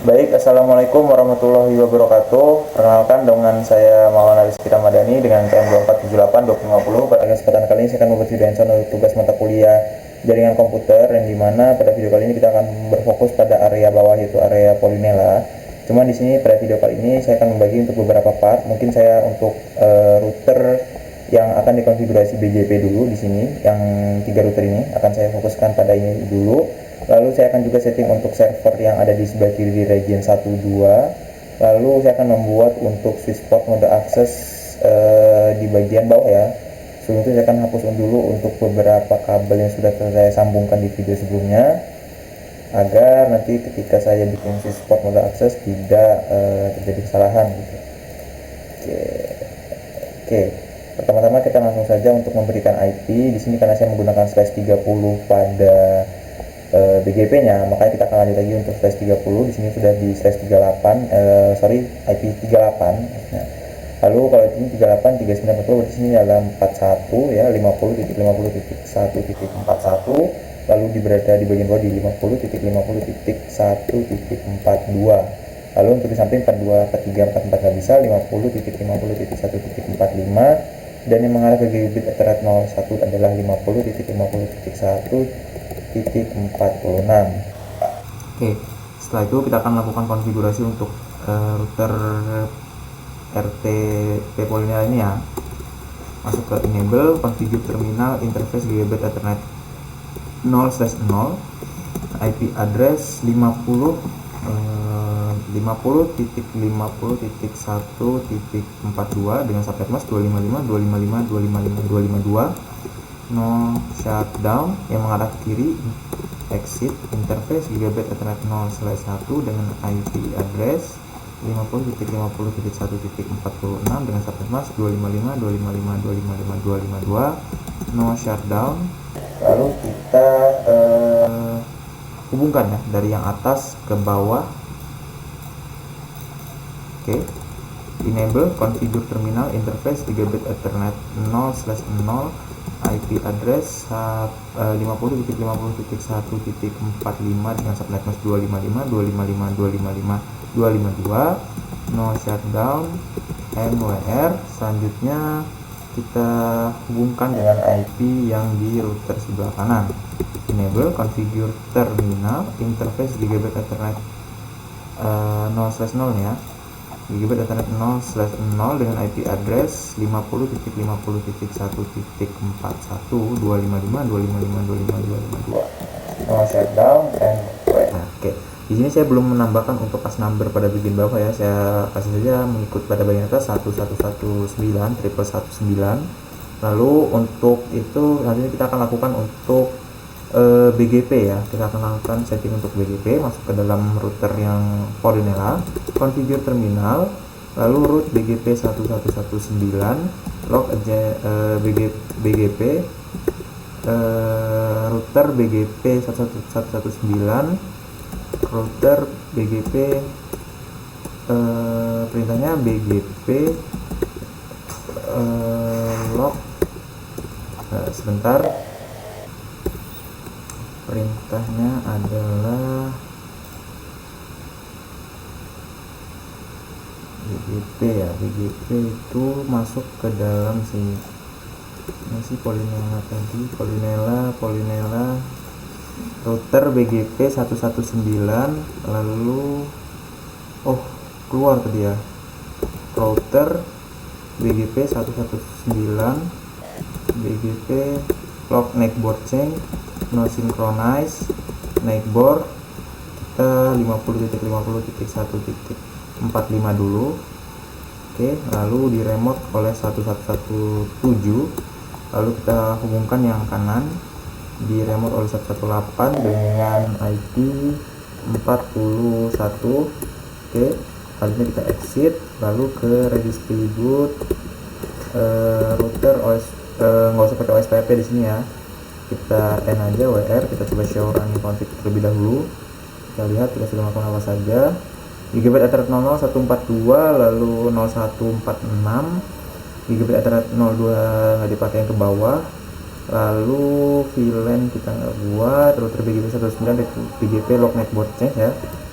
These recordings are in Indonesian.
Baik, Assalamualaikum warahmatullahi wabarakatuh. Perkenalkan dengan saya Maulana Rizky Ramadhani dengan TM 2478-2050. Pada kesempatan kali ini saya akan membuat video hands-on untuk tugas mata kuliah jaringan komputer, yang dimana pada video kali ini kita akan berfokus pada area bawah, yaitu area polinela. Cuman di sini pada video kali ini saya akan membagi untuk beberapa part. Mungkin saya untuk router yang akan dikonfigurasi BGP dulu di sini, yang 3 router ini akan saya fokuskan pada ini dulu. Lalu saya akan juga setting untuk server yang ada di sebelah kiri di region 1 2. Lalu saya akan membuat untuk switch port mode akses di bagian bawah ya. Sebelum itu saya akan hapus dulu untuk beberapa kabel yang sudah saya sambungkan di video sebelumnya, agar nanti ketika saya bikin switch port mode akses tidak terjadi kesalahan gitu. Oke. Pertama-tama kita langsung saja untuk memberikan IP. Di sini karena saya menggunakan /30 pada BGP-nya, makanya kita akan lanjut lagi untuk /30. Di sini sudah di /38, IP 38. Nah, lalu kalau ini 38 3940, di sini adalah 41 ya, 50.50.1.41. Lalu berada di bagian bawah di 50.50.1.42. Lalu untuk di samping 42, 43, 44 nggak bisa, 50.50.1.45. Dan yang mengarah ke gigabit Ethernet 01 adalah 50.50.1.46. Oke, setelah itu kita akan melakukan konfigurasi untuk router RTP polinela ini ya. Masuk ke enable, configure terminal interface gigabit Ethernet 0/0, IP address 50.50.1.42 dengan subnet mask 255.255.255.252. No shutdown yang mengarah ke kiri, exit interface gigabit Ethernet 0/1 dengan IP address 50.50.1.46 dengan subnet mask 255.255.255.252. No shutdown. Lalu kita hubungkan ya dari yang atas ke bawah. Oke. Enable configure terminal interface gigabit Ethernet 0/0, IP address 50.50.1.45 dengan subnet mask 255.255.255.252. No shutdown, NWR. Selanjutnya kita hubungkan dengan IP yang di router sebelah kanan. Enable configure terminal interface gigabit Ethernet 0/0 ya, gigabit Ethernet 0/0 dengan IP address 50.50.1.41.255.255.255.252. No shutdown and oke. Di sini saya belum menambahkan untuk pas number pada bagian bawah ya, saya kasih saja mengikut pada bagian atas 1119. Lalu untuk itu nanti kita akan lakukan untuk BGP ya, kita akan lakukan setting untuk BGP. Masuk ke dalam router yang polinela, configure terminal, lalu root BGP 1119, log aja BGP router BGP 1119, router BGP perintahnya BGP log sebentar, perintahnya adalah BGP ya. BGP itu masuk ke dalam sini. Ini sih polinela tadi, polinela router BGP 119, lalu keluar tadi ya, router BGP 119 BGP log netboard change no synchronize netboard, kita 50.50.1.45 dulu. Oke, lalu di remote oleh 1117, lalu kita hubungkan yang kanan di remote oleh 118 dengan IP 41. Oke, selanjutnya kita exit, lalu ke registry boot router OS, nggak usah pakai OSPF di sini ya, kita N aja WR. Kita coba show running config terlebih dahulu, kita lihat kita sudah melakukan apa saja. Gigabit Ethernet 00142, lalu 0146, gigabit Ethernet 02 nggak dipakai yang ke bawah, lalu VLAN kita nggak buat, router BGP 19 BGP log netboard change ya,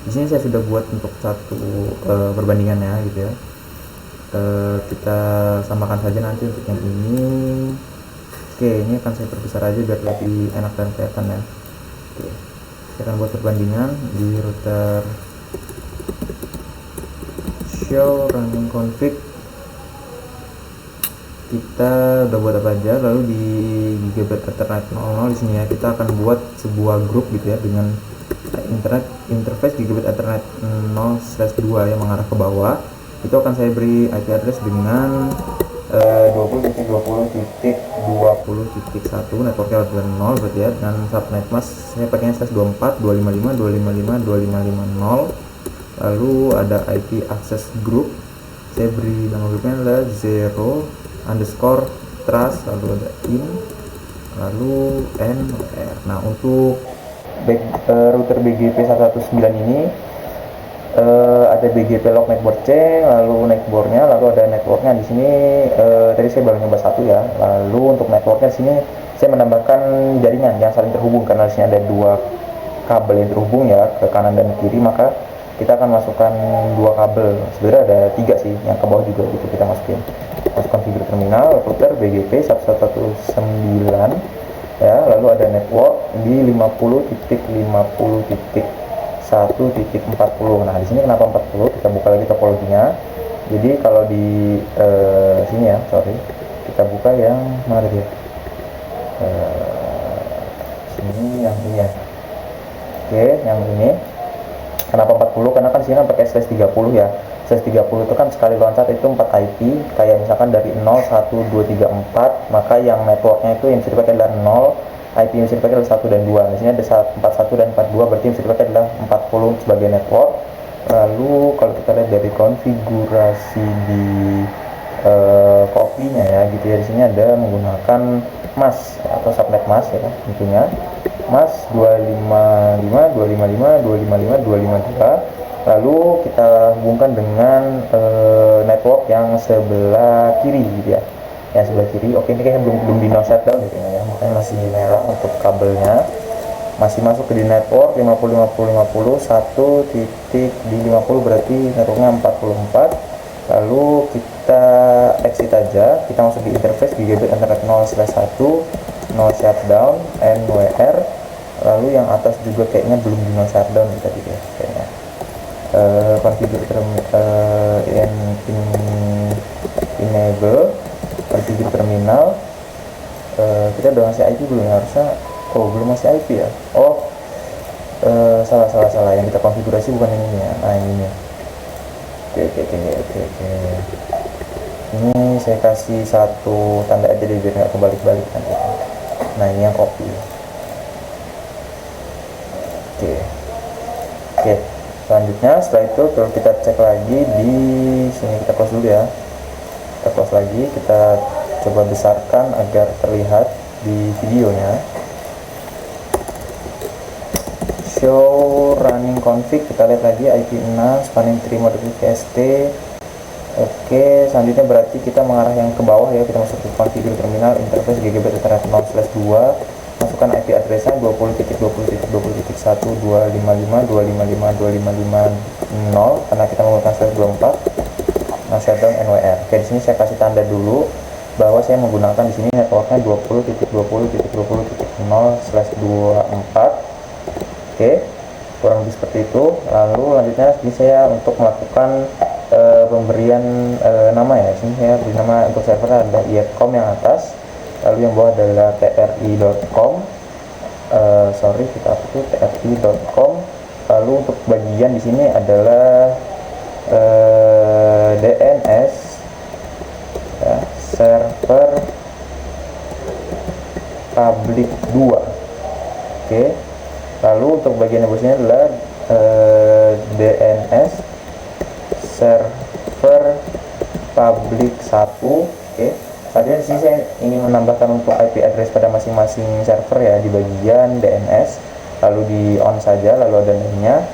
Di sini saya sudah buat untuk satu perbandingannya gitu ya. Kita samakan saja nanti untuk yang ini. Oke, ini akan saya perbesar aja biar lebih enak dan kelihatan ya. Oke, saya akan buat perbandingan di router show running config. Kita udah buat apa aja, lalu di Gigabit Ethernet 00 di sini ya, kita akan buat sebuah grup gitu ya dengan interface Gigabit Ethernet 0/2 yang mengarah ke bawah. Itu akan saya beri IP address dengan 20.20.20.1 networknya adalah 0 berarti ya, dan subnet mask saya pakainya /24 255 255 2550. Lalu ada IP access group, saya beri nama grupnya adalah 0_trust, lalu ada in, lalu NWR. Nah, untuk router BGP 119 ini ada BGP log network C, lalu networknya, lalu ada networknya di sini. Tadi saya baru nyoba satu ya. Lalu untuk networknya di sini saya menambahkan jaringan yang saling terhubung karena di sini ada dua kabel yang terhubung ya ke kanan dan kiri, maka kita akan masukkan dua kabel. Sebenarnya ada tiga sih, yang ke bawah juga gitu kita masukin. Masukkan figur terminal router BGP 119 ya, lalu ada network di 50.50.1.40. Nah, di sini kenapa 40? Kita buka lagi topologinya. Jadi kalau di sini ya, kita buka yang mana dia? Sini yang ini ya. Oke, yang ini. Kenapa 40? Karena kan sini pakai /30 ya. /30 itu kan sekali loncat itu 4 IP, kayak misalkan dari 0, 1, 2, 3, 4, maka yang networknya itu yang bisa dipakai adalah 0, IP yang bisa dipakai adalah 1 dan 2. Di sini ada 41 dan 42, berarti yang bisa dipakai adalah 40 sebagai network. Lalu kalau kita lihat dari konfigurasi di kopinya ya gitu ya, di sini ada menggunakan mask atau subnet mask ya tentunya. Mask 255, 255, 255, 252. Lalu kita hubungkan dengan network yang sebelah kiri gitu ya. Yang sebelah kiri. Oke, ini kayaknya belum di no shutdown gitu ya. Makanya masih merah untuk kabelnya. Masih masuk ke di network 50 50 50 1 titik di 50, berarti networknya 44. Lalu kita exit aja, kita masuk di interface Gigabit Ethernet 0/1 no shutdown NWR. Lalu yang atas juga kayaknya belum di no shutdown tadi ya kayaknya. Configure enable configure terminal. Kita udah ngasih IP belum ya, harusnya. Oh, belum ngasih IP ya. Oh, salah, yang kita konfigurasi bukan yang ini ya. Nah, ini ya. Oke. Ini saya kasih satu tanda aja deh biar nggak kebalik-balik nanti. Nah, ini yang copy. Oke. Selanjutnya setelah itu kalau kita cek lagi di sini, kita close dulu ya. Kita close lagi, kita coba besarkan agar terlihat di videonya. Show running config, kita lihat lagi IP6 spanning tree mode VST. Oke, selanjutnya berarti kita mengarah yang ke bawah ya. Kita masuk ke configure terminal interface Gigabit Ethernet 0/2, masukkan IP addressnya 20.20.20.1 255 255 255 0 karena kita menggunakan /24 nah shutdown NWR. Oke, di sini saya kasih tanda dulu bahwa saya menggunakan di sini networknya 20.20.20.0/24. Oke, kurang lebih seperti itu. Lalu lanjutnya ini saya untuk melakukan pemberian nama ya. Sini saya beri nama untuk server ada ietcom yang atas, lalu yang bawah adalah tri.com. Kita hapus tri.com. Lalu untuk bagian di sini adalah DNS ya, server public 2. Oke. Lalu untuk bagian yang bawahnya adalah DNS server public 1. Oke. Tadi di sini saya ingin menambahkan untuk IP address pada masing-masing server ya di bagian DNS. Lalu di on saja, lalu ada name-nya.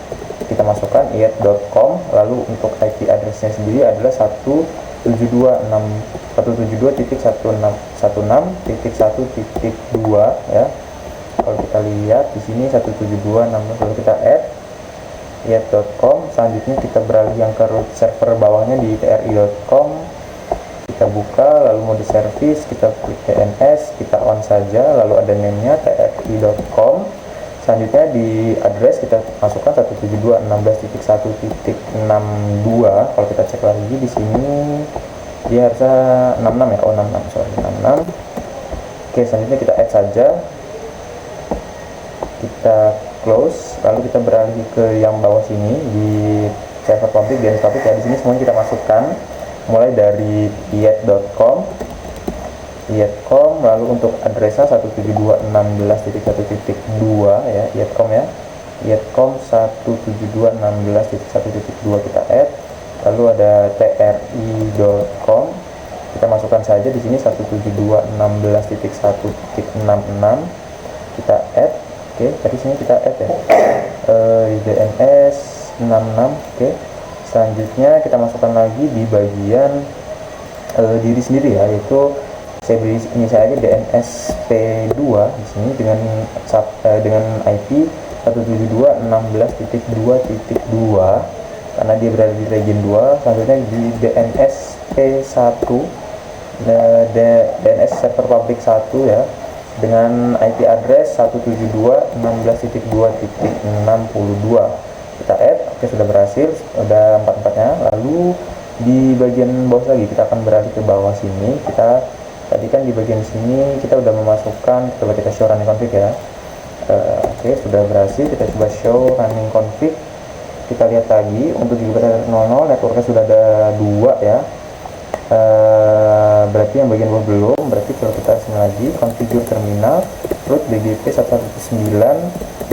Kita masukkan iet.com. Lalu untuk IP address-nya sendiri adalah 172.168.1.1.2 ya. Kalau kita lihat di sini 172.16, lalu kita add. yet.com. Selanjutnya kita beralih yang ke root server bawahnya di tri.com. Kita buka, lalu mode service, kita klik DNS, kita on saja, lalu ada name-nya tri.com. Selanjutnya di address kita masukkan 172.16.1.62. Kalau kita cek lagi di sini dia harusnya 66 ya. Oh 66, sorry 66. Oke, selanjutnya kita add saja. Kita close, lalu kita beralih ke yang bawah sini di server public dan public ya. Di sini semuanya kita masukkan mulai dari yet.com, lalu untuk addressnya 172.16.1.2 ya, yet.com ya, yet.com 172.16.1.2 kita add. Lalu ada tri.com, kita masukkan saja di sini 172.16.1.66 kita add. Oke, tadi sini kita add ya, DNS 66. Oke, selanjutnya kita masukkan lagi di bagian diri sendiri ya, yaitu saya beri ini saya aja DNSP2 di sini dengan IP 172.16.2.2 karena dia berada di region 2. Selanjutnya di DNSP1 DNS server public 1 ya, dengan IP address 172.16.2.62 kita add. Oke, sudah berhasil, sudah empat-empatnya. Lalu di bagian bawah lagi kita akan beralih ke bawah sini. Kita tadi kan di bagian sini kita udah memasukkan, coba kita show running config ya. Oke, sudah berhasil. Kita coba show running config, kita lihat lagi untuk gigabyte 00 networknya sudah ada 2 ya. Berarti yang bagian bawah belum. Berarti kalau kita sini lagi configure terminal root BGP 119,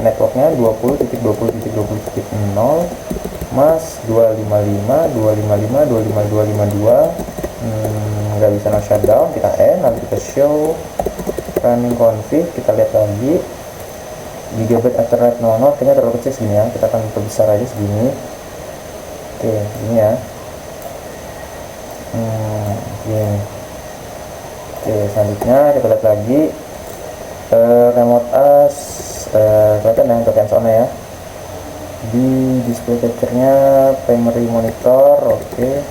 networknya 20.20.20.0 mas 255.255.252 nggak bisa no shutdown, kita end. Lalu kita show running config, kita lihat lagi gigabyte ethernet 00 kayaknya terlalu kecil segini ya, kita akan perbesar aja segini. Oke, ini ya. Gini. Oke, selanjutnya kita lihat lagi remote as kelihatan ya untuk hands on ya, di display capture-nya primary monitor. Oke,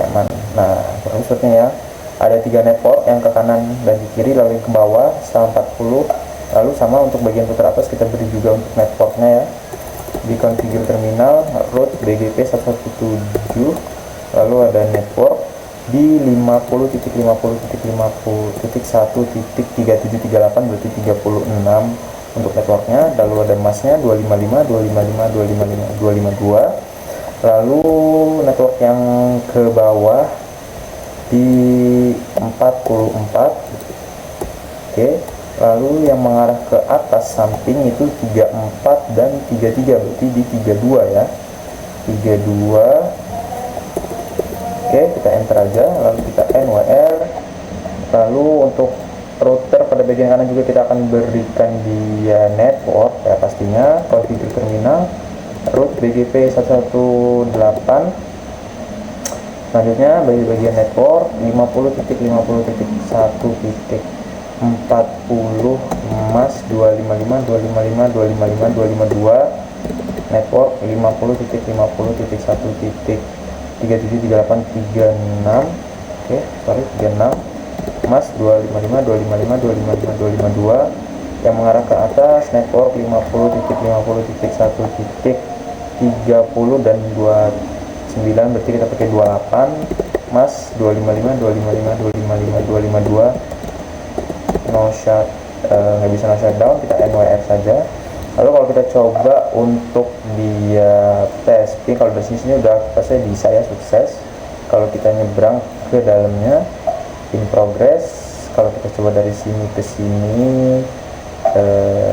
aman. Nah, terusnya ya, ada 3 network yang ke kanan dan ke kiri, lalu ke bawah sama 40. Lalu sama untuk bagian putar atas kita beri juga untuk networknya ya, di configure terminal root BGP 117, lalu ada network di 50.50.50.1.3738 berarti 36 untuk networknya. Lalu ada masnya 255.255.252. Lalu network yang ke bawah di 44. Oke, lalu yang mengarah ke atas samping itu 34 dan 33 berarti di 32 ya, 32. Oke, kita enter aja, lalu kita NWR. Lalu untuk router pada bagian kanan juga kita akan berikan dia network ya, pastinya configure terminal root BGP 118. Selanjutnya bagi bagian network 50.50.1.40 mas 255.255.255.252 network 50.50.1.373836. Oke, sorry 36 mas 255.255.255.252 yang mengarah ke atas network 50.50.1.30 dan 29 berarti kita pakai 28 mas 255.255.255.252 no shut, nggak bisa no shutdown, kita NWR saja. Lalu kalau kita coba untuk dia tes ping, kalau dari sini udah pasti bisa ya, sukses. Kalau kita nyebrang ke dalamnya in progress, kalau kita coba dari sini ke sini,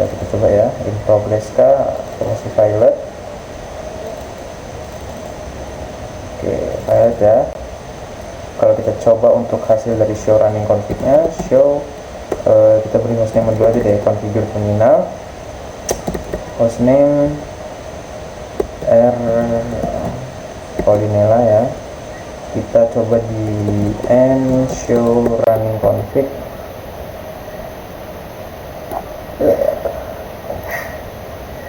kita coba ya in progress kah atau masih pilot. Oke, pilot ya. Kalau kita coba untuk hasil dari show running config-nya, show kita beri hostname dulu aja deh, configure terminal hostname R Polinella ya. Kita coba di end show running config,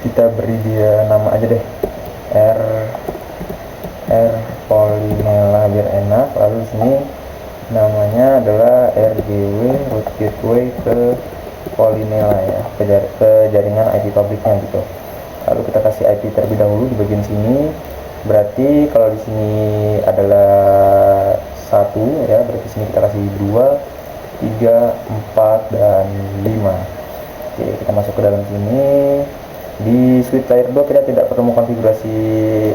kita beri dia nama aja deh R Polinela biar enak. Lalu di sini namanya adalah RGW, root gateway ke Polinela ya, ke jaringan IP publiknya gitu. Lalu kita kasih IP terlebih dahulu di bagian sini. Berarti kalau di sini adalah 1 ya, berarti sini kita kasih 2, 3, 4 dan 5. Oke, kita masuk ke dalam sini. Di switch layer 2 kita tidak perlu mengkonfigurasi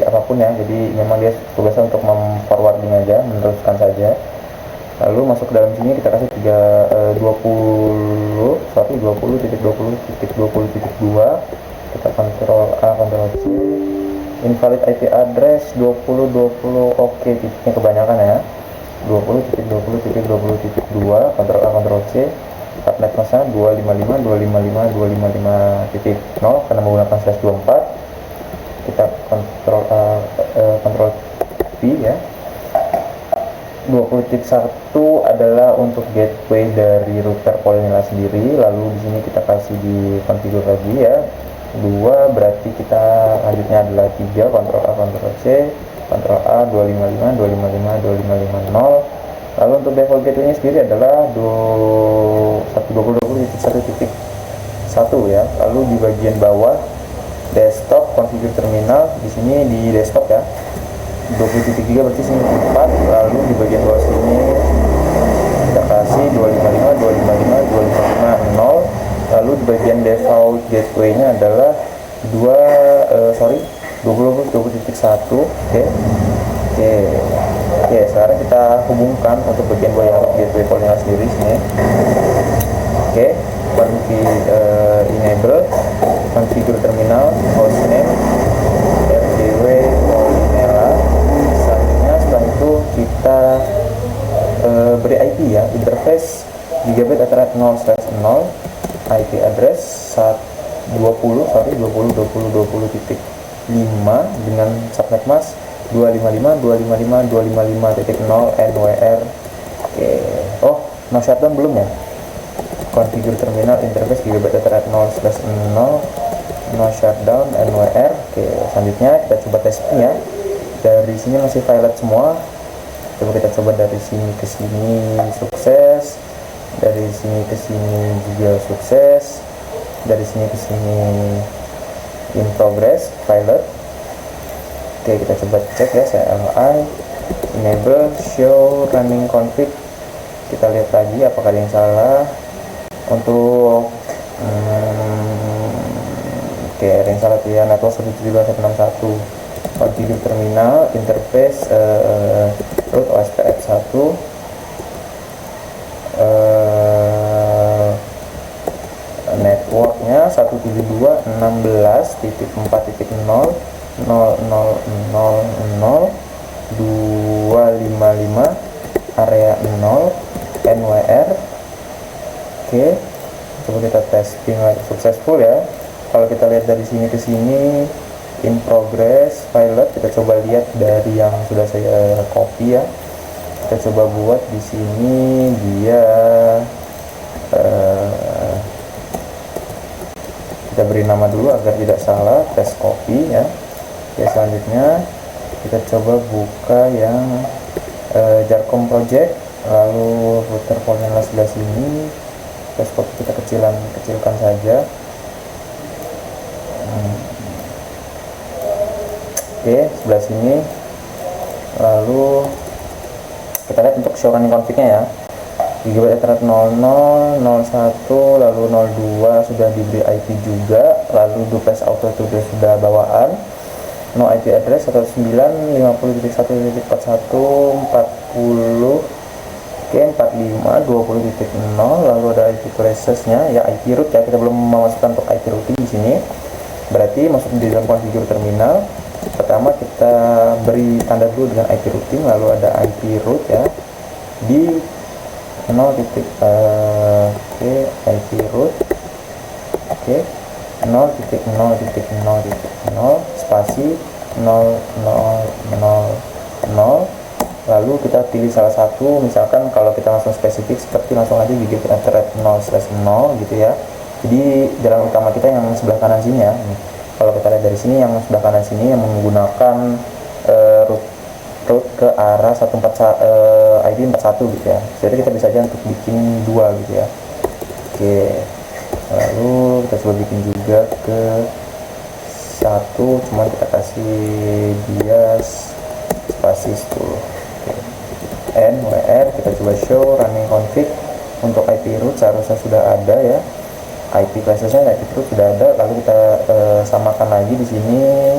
apapun ya, jadi memang dia tugasnya untuk memforwarding aja, meneruskan saja. Lalu masuk ke dalam sini kita kasih 20.20.20.2, kita Ctrl A, Ctrl C, invalid IP address 20.20, oke, titiknya kebanyakan ya, 20.20.20.2, Ctrl A, Ctrl C, subnet masnya 255.255.255.0 karena menggunakan /24, kita Ctrl A, Ctrl V ya. 20.1 adalah untuk gateway dari router Polinela sendiri. Lalu di sini kita kasih di configure lagi ya. 2 berarti kita lanjutnya adalah 3, Ctrl A, Ctrl C, Ctrl A, 255.255.255.0. Lalu untuk default gateway sendiri adalah 20.1.1 ya. Lalu di bagian bawah desktop configure terminal, di sini di desktop ya. 20.3 berarti sini 4, lalu di bagian bawah sini kita kasih 255.255.255.0. lalu di bagian default gateway nya adalah 20.1. Oke, sekarang kita hubungkan untuk bagian bawah gateway Polinela sendiri sini. Oke, enable configure terminal, hostname RGW Polinela. Kita beri IP ya, interface gigabit Ethernet 0/0, IP address 20.20.20.5 dengan subnet mask 255.255.255.0 NWR. Oke, oh no shutdown belum ya. Configure terminal interface gigabit Ethernet 0/0, no shutdown NWR. Oke, selanjutnya kita coba testing ya. Dari sini masih violet semua. Coba kita coba dari sini ke sini sukses, dari sini ke sini juga sukses, dari sini ke sini in progress violet. Oke, kita coba cek ya, CLI enable show running config. Kita lihat lagi apakah ada yang salah. Untuk oke, ada yang salah tuh ya, network 172.161. configure terminal interface root OSPF1 networknya 172.16.4.0.0.0.255 area 0 NWR. Oke, coba kita testing lagi, successful ya. Kalau kita lihat dari sini ke sini in progress pilot, kita coba lihat dari yang sudah saya copy ya. Kita coba buat di sini dia kita beri nama dulu agar tidak salah, test copy ya. Oke, selanjutnya kita coba buka yang Jarcom project, lalu router Polinela sebelah sini, test copy kita kecilkan saja. Oke, sebelah sini. Lalu kita lihat untuk show running config-nya ya. Gigabit Ethernet 00, 01, lalu 02 sudah diberi IP juga, lalu duplex auto itu sudah bawaan. No IP address 109.50.1.41 40 oke, 45 20.0, lalu ada IP process-nya ya, IP root ya, kita belum memasukkan untuk IP routing di sini. Berarti masuk di dalam configure terminal. Pertama kita beri tanda dulu dengan IP routing, lalu ada IP root ya di 0. Oke, IP root. Oke, 0.0.0.0 spasi 0.0.0.0. Lalu kita pilih salah satu, misalkan kalau kita langsung spesifik seperti langsung aja gigabit Ethernet 0/0 gitu ya. Jadi jalan utama kita yang sebelah kanan sini ya. Kalau kita lihat dari sini, yang sebelah kanan sini yang menggunakan root ke arah 141 ID 41 gitu ya. Jadi kita bisa aja untuk bikin 2 gitu ya. Oke, lalu kita coba bikin juga ke 1, cuman kita kasih bias spasis dulu. NWR, kita coba show running config. Untuk IP root seharusnya sudah ada ya, IP classesnya IP root sudah ada. Lalu kita samakan lagi di sini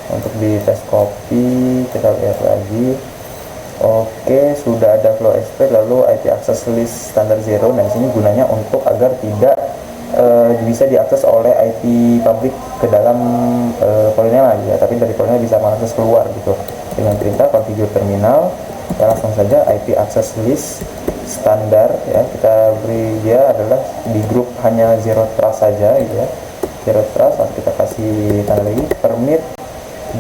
untuk di test copy, kita lihat lagi. Oke, sudah ada flow exploit, lalu IP access list standard 0. Nah, sini gunanya untuk agar tidak bisa diakses oleh IP public ke dalam Polinela ya, tapi dari Polinela bisa mengakses keluar gitu. Dengan perintah configure terminal ya, langsung saja IP access list standar ya, kita beri dia adalah di grup hanya zero trust saja gitu ya, zero trust. Lalu kita kasih tanda lagi permit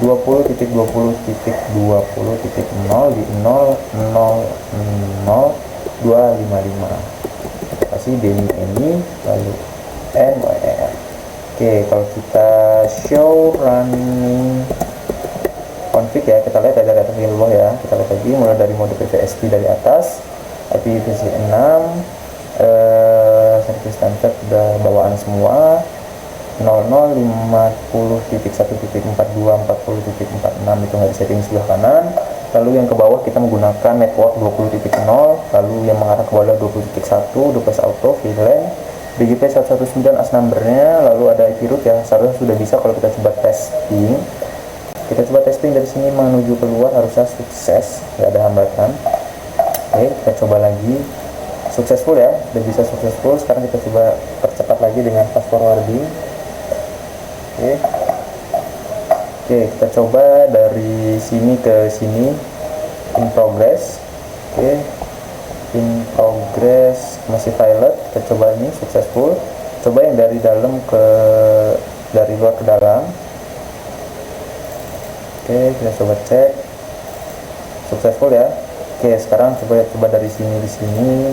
20.20.20.0 di 0.0.0.255. Kasih demi ini lalu NWR. Oke, kalau kita show running config ya, kita lihat dari atas ke bawah ya. Kita lihat lagi mulai dari mode PVSP dari atas, IPv6, service standard udah bawaan semua, 0050.1.4240.46 itu nggak di setting sebelah kanan. Lalu yang ke bawah kita menggunakan network 20.0, lalu yang mengarah ke bawah 20.1 device auto VLAN BGP 119 as numbernya, lalu ada IP root ya, seharusnya sudah bisa. Kalau kita coba testing, dari sini menuju keluar harusnya sukses, nggak ada hambatan. Oke, kita coba lagi, successful ya, udah bisa successful. Sekarang kita coba percepat lagi dengan fast forwarding. Oke, kita coba dari sini ke sini, in progress. Oke, in progress masih pilot. Kita coba ini successful. Coba yang dari dalam ke dari luar ke dalam. Oke, kita coba cek successful ya. Oke, sekarang coba dari sini di sini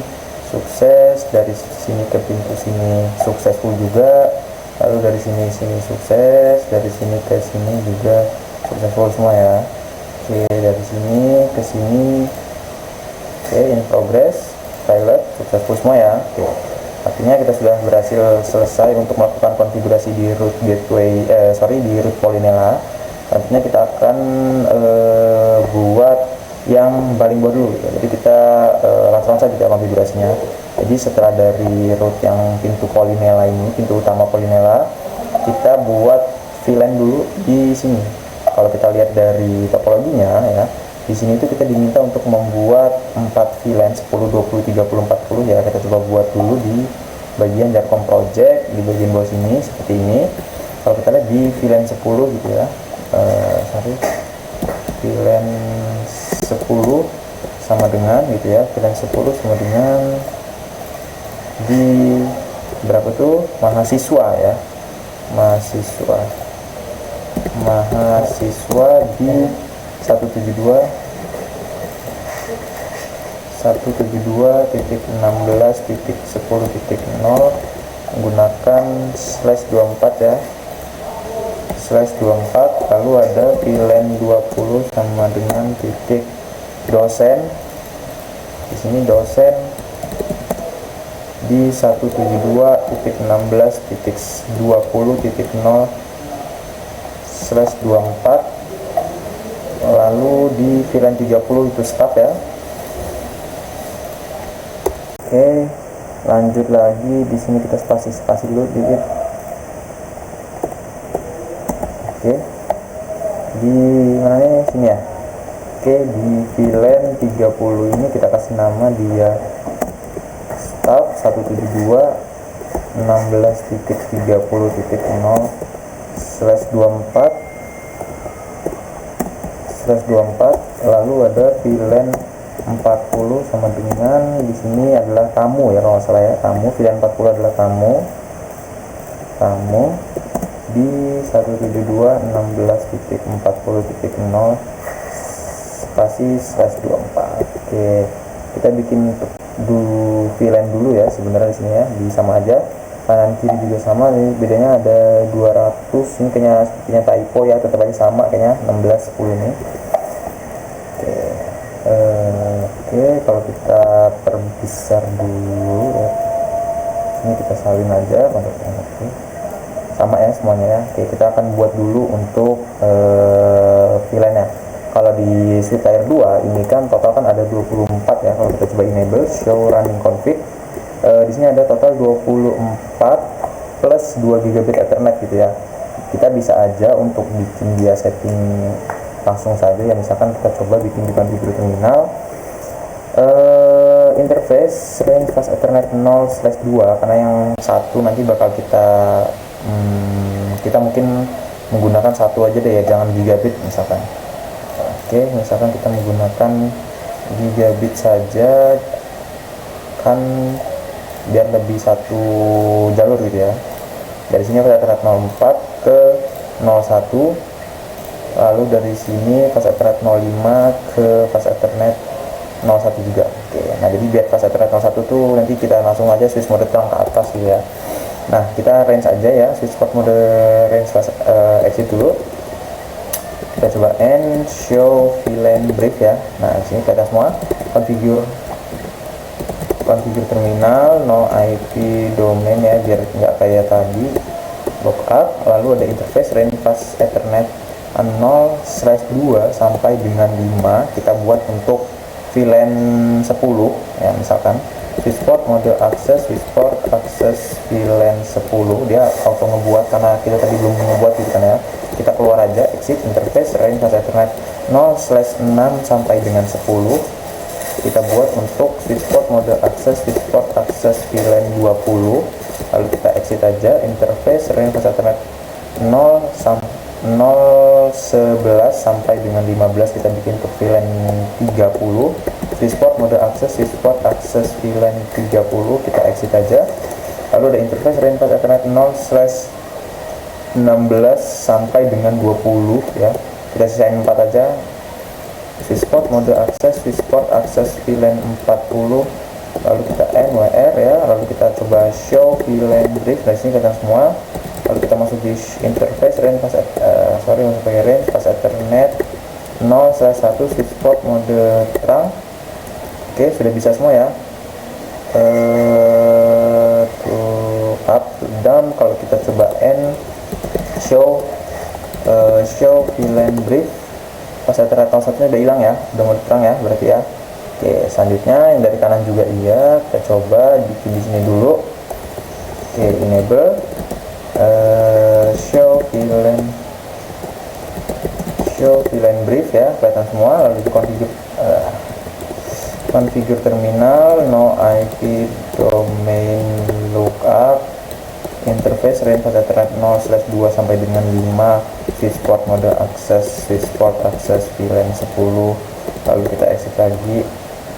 sukses, dari sini ke pintu sini successful juga. Lalu dari sini sukses, dari sini ke sini juga successful semua ya. Oke, dari sini ke sini. Oke, in progress, pilot, successful semua ya. Oke, artinya kita sudah berhasil selesai untuk melakukan konfigurasi di root gateway, di root Polinela. Artinya kita akan buat yang paling bawah dulu ya. Jadi kita langsung saja kita konfigurasinya. Jadi setelah dari root yang pintu Polinela ini, pintu utama Polinela, kita buat VLAN dulu di sini. Kalau kita lihat dari topologinya ya, di sini itu kita diminta untuk membuat 4 VLAN 10, 20, 30, 40 ya. Kita coba buat dulu di bagian Jarcom project, di bagian bawah sini seperti ini. Kalau kita lihat di VLAN 10 gitu ya, VLAN 10 sama dengan gitu ya, VLAN 10 sama dengan di berapa tuh, mahasiswa ya, mahasiswa di 172.16.10.0 menggunakan /24 ya, /24. Lalu ada VLAN 20 sama dengan titik dosen. Di sini dosen di 172.16.20.0/24. Lalu di VLAN 30 itu staff ya. Oke, lanjut lagi. Di sini kita spasi dulu dikit. Oke, di mana nih, sini ya. Oke, di VLAN 30 ini kita kasih nama dia staff 172.16.30.0/24. Lalu ada VLAN 40 sama dengan di sini adalah tamu ya, kalau nggak salah ya, tamu. VLAN 40 adalah tamu di 172.16.40.0 spasi /24. Oke, kita bikin VLAN dulu ya sebenarnya di sini ya, di sama aja. kanan kiri juga sama nih, bedanya ada 200. Ini kayaknya typo ya, tetap aja sama kayaknya 16 10 nih. Oke, kalau kita perbesar dulu ya, ini kita salin aja oke. Sama ya semuanya ya. Oke, kita akan buat dulu untuk VLAN-nya. Kalau di Swift Layer 2 ini kan total kan ada 24 ya. Kalau kita coba enable show running config, di sini ada total 24 plus 2 gigabit Ethernet gitu ya. Kita bisa aja untuk bikin dia setting langsung saja ya, misalkan kita coba bikin di configure terminal interface range fast Ethernet 0/2, karena yang satu nanti bakal kita mungkin menggunakan satu aja deh ya, jangan gigabit misalkan. Oke, misalkan kita menggunakan gigabit saja kan biar lebih satu jalur gitu ya. Dari sini fast Ethernet 04 ke 01, lalu dari sini fast Ethernet 05 ke fast Ethernet 01 juga. Oke, nah jadi biar fast Ethernet 01 tuh nanti kita langsung aja switch mode terang ke atas gitu ya. Nah, kita range aja ya, switch port mode range fast exit dulu. Kita coba end show VLAN brief ya. Nah, di sini kita semua configure terminal, no IP domain ya, biar nggak kayak tadi lookup. Lalu ada interface range fast Ethernet 0/2 sampai dengan 5. Kita buat untuk VLAN 10 ya, misalkan switchport mode access VLAN 10, dia auto ngebuat karena kita tadi belum ngebuat gitu kan ya. Kita keluar aja, exit interface range fast Ethernet 0/6 sampai dengan 10. Kita buat untuk switchport mode access VLAN 20, lalu kita exit aja interface range fast Ethernet 0/11 sampai dengan 15. Kita bikin untuk VLAN 30, switchport mode access VLAN 30, kita exit aja. Lalu ada interface range fast Ethernet 0/16 sampai dengan 20 ya, kita sisain 4 aja. Switchport mode access VLAN 40, lalu kita end WR ya, lalu kita coba show VLAN brief. Dari sini kita semua, lalu kita masuk di interface range fast Ethernet 0/1 switchport mode terang. Oke, sudah bisa semua ya. Up down. Kalau kita coba end show VLAN brief, pas Ethernet 01 udah hilang ya, udah mode terang ya berarti ya. Oke, selanjutnya yang dari kanan juga iya, kita coba bikin di sini dulu. Oke, enable show VLAN brief ya, kelihatan semua. Lalu configure terminal, no IP domain lookup, interface range fast Ethernet 0/2 sampai dengan 5, switchport mode access VLAN 10, lalu kita exit lagi.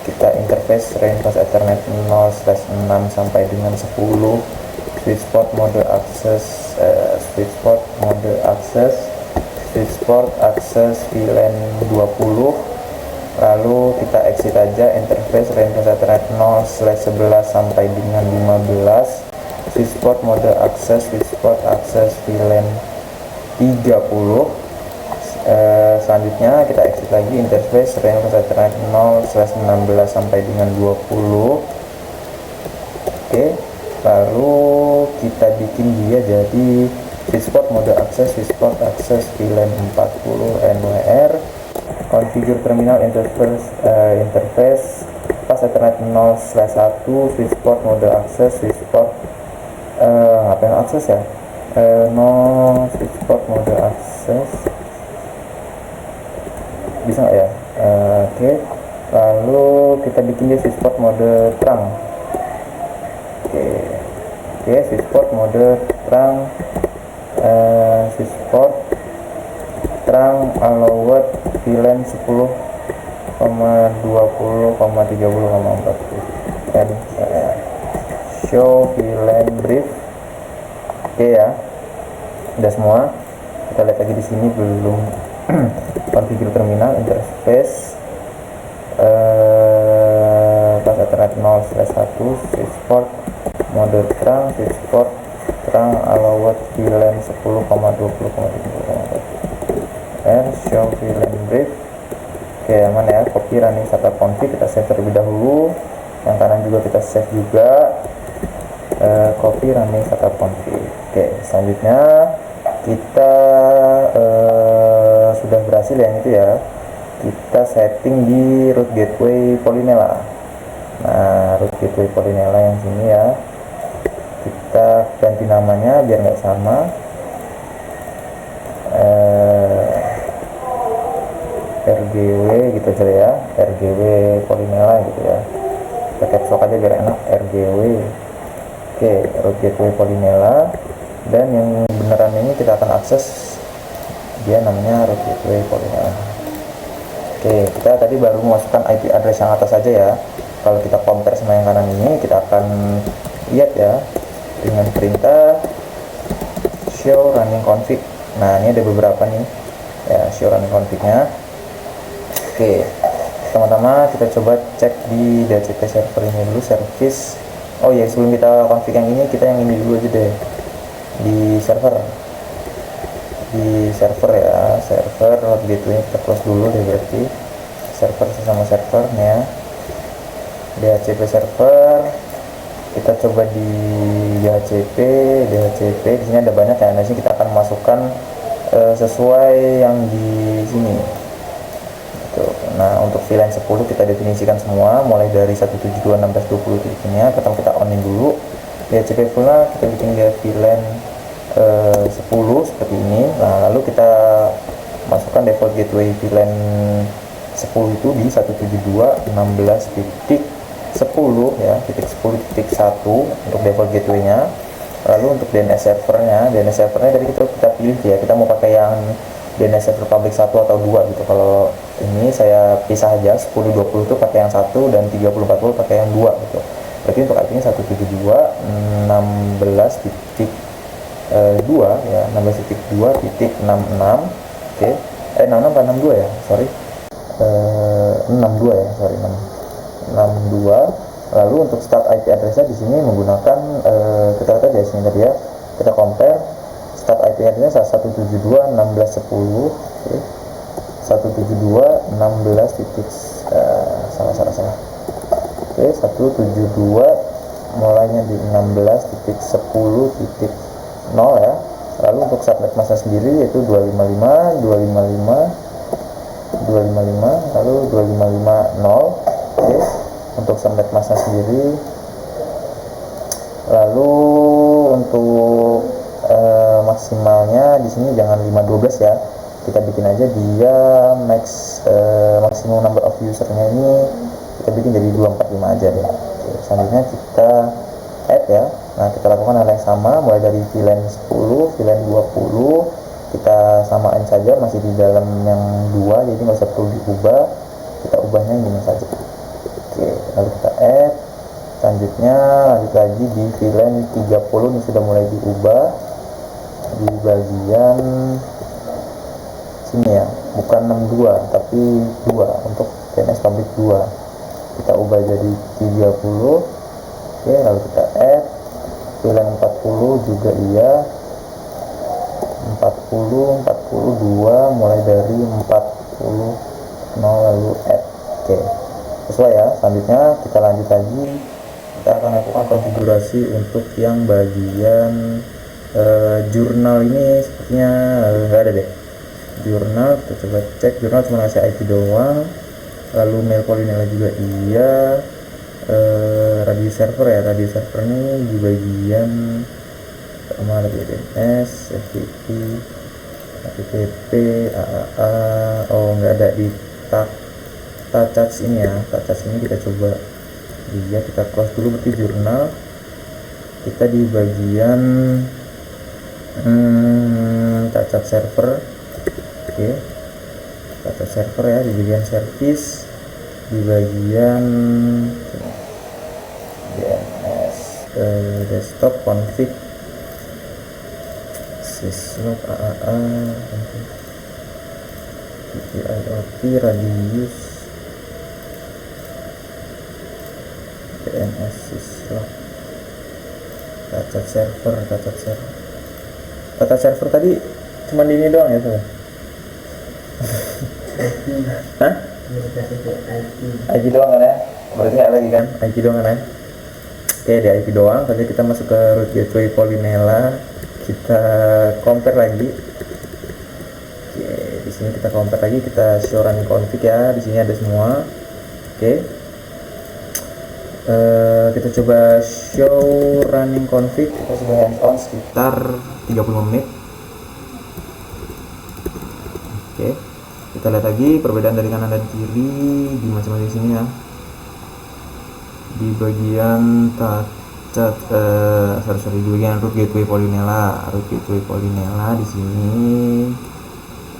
Kita interface range fast Ethernet 0/6 sampai dengan 10, switchport mode access VLAN 20, lalu kita exit aja interface range fast Ethernet 0/11 sampai dengan 15, switchport mode access VLAN 30. Selanjutnya kita exit lagi interface range fast Ethernet 0/16 sampai dengan 20. Oke, lalu kita bikin dia jadi switchport mode access VLAN 40 NWR. Configure terminal interface fast Ethernet 0/1 switchport mode access apa yang akses ya, no switchport mode access bisa nggak ya. Oke, lalu kita bikin dia switchport mode terang. Oke, switchport mode terang, switchport terang allowed VLAN 10,20,30,40 dan show VLAN brief. Oke ya, udah semua. Kita lihat lagi di sini belum configure terminal interface fast Ethernet 0/1 switchport mode terang switchport terang allowed VLAN 10,20,30 and show VLAN brief. Oke, aman ya. Copy running startup config, kita save terlebih dahulu. Yang kanan juga kita save juga. Copy running startup config. Oke, selanjutnya kita sudah berhasil yang itu ya, kita setting di root gateway Polinela. Nah, root gateway Polinela yang sini ya, kita ganti namanya biar nggak sama. RGW gitu aja ya, RGW Polinela gitu ya, kita caps lock aja biar enak, RGW. Oke, root gateway Polinela, dan yang beneran ini kita akan akses, dia namanya root gateway Polinela. Oke, kita tadi baru memasukkan IP address yang atas saja ya. Kalau kita compare sama yang kanan ini, kita akan lihat ya dengan perintah show running config. Nah, ini ada beberapa nih ya, show running config-nya. Oke, pertama-tama kita coba cek di DHCP server ini dulu, service. Oh ya, sebelum kita config yang ini, kita yang ini dulu aja deh, di server ya, server gateway kita close dulu deh, berarti server sama servernya DHCP server. Kita coba di DHCP di sini ada banyak ya. Nah, sini kita akan masukkan sesuai yang di sini gitu. Nah, untuk VLAN 10 kita definisikan semua mulai dari 172.16.20 titiknya. Pertama kita onin dulu DHCP fullnya, kita bikin dia VLAN 10 seperti ini. Nah, lalu kita masukkan default gateway VLAN 10 itu di 172.16.10 ya, titik 10.1 untuk default gateway-nya. Lalu untuk DNS servernya tadi kita pilih ya, kita mau pakai yang DNS server public 1 atau 2 gitu. Kalau ini saya pisah aja, 10.20 itu pakai yang 1 dan 30.40 pakai yang 2 gitu. Berarti untuk IP-nya 172.16.2 ya, 16.2.66. Oke. 66 atau 62 ya? Sorry. 62 ya, sorry, 62. Lalu untuk start IP address-nya di sini menggunakan kita lihat aja sini tadi ya. Kita compare start IP address-nya 172.16.10. Oke. 172.16 titik salah. Oke, 172 mulainya di 16.10.0 ya. Lalu untuk subnet masa sendiri yaitu 255, lalu 255.0. Oke, untuk subnet masa sendiri. Lalu untuk maksimalnya di sini jangan 512 ya, kita bikin aja dia maksimum number of usernya ini kita bikin jadi 245 aja deh. Oke, selanjutnya kita add ya. Nah, kita lakukan hal yang sama mulai dari VLAN 10, VLAN 20 kita samain saja, masih di dalam yang 2, jadi nggak usah perlu diubah, kita ubahnya ini saja. Oke, lalu kita add. Selanjutnya lanjut lagi di VLAN 30, ini sudah mulai diubah di bagian sini ya, bukan 62 tapi 2 untuk DNS public 2, kita ubah jadi 30. Oke, lalu kita add VLAN 40 juga iya, 42 mulai dari 40 lalu add. Oke, sesuai ya. Selanjutnya kita lanjut lagi, kita akan lakukan konfigurasi untuk yang bagian jurnal ini. Sepertinya nggak ada deh jurnal. Kita coba cek, jurnal cuma ngasih IP doang. Lalu mail Polinela juga iya. Radio server ya, radio server ini di bagian sama ada DNS, FTP, HTTP, AAA. Oh, nggak ada di touch ini ya. Touch ini kita coba lihat, kita close dulu. Berarti jurnal kita di bagian touch server. Oke, touch server ya, di bagian service, di bagian DNS desktop config syslog AAA IoT radius DNS syslog Tata server tadi cuma di ini doang ya tuh. Hah? IP doang kan ya? Berarti nggak lagi kan? IP doang kan ya? Oke, di IP doang. Tadi kita masuk ke root gateway Polynela. Kita compare lagi. Oke, di sini kita compare lagi. Kita show running config ya. Di sini ada semua. Oke. Kita coba show running config. Kita sudah hands on sekitar 35 menit. Oke, kita lihat lagi perbedaan dari kanan dan kiri di masing-masing sini ya. Di bagian di bagian root gateway Polynela di sini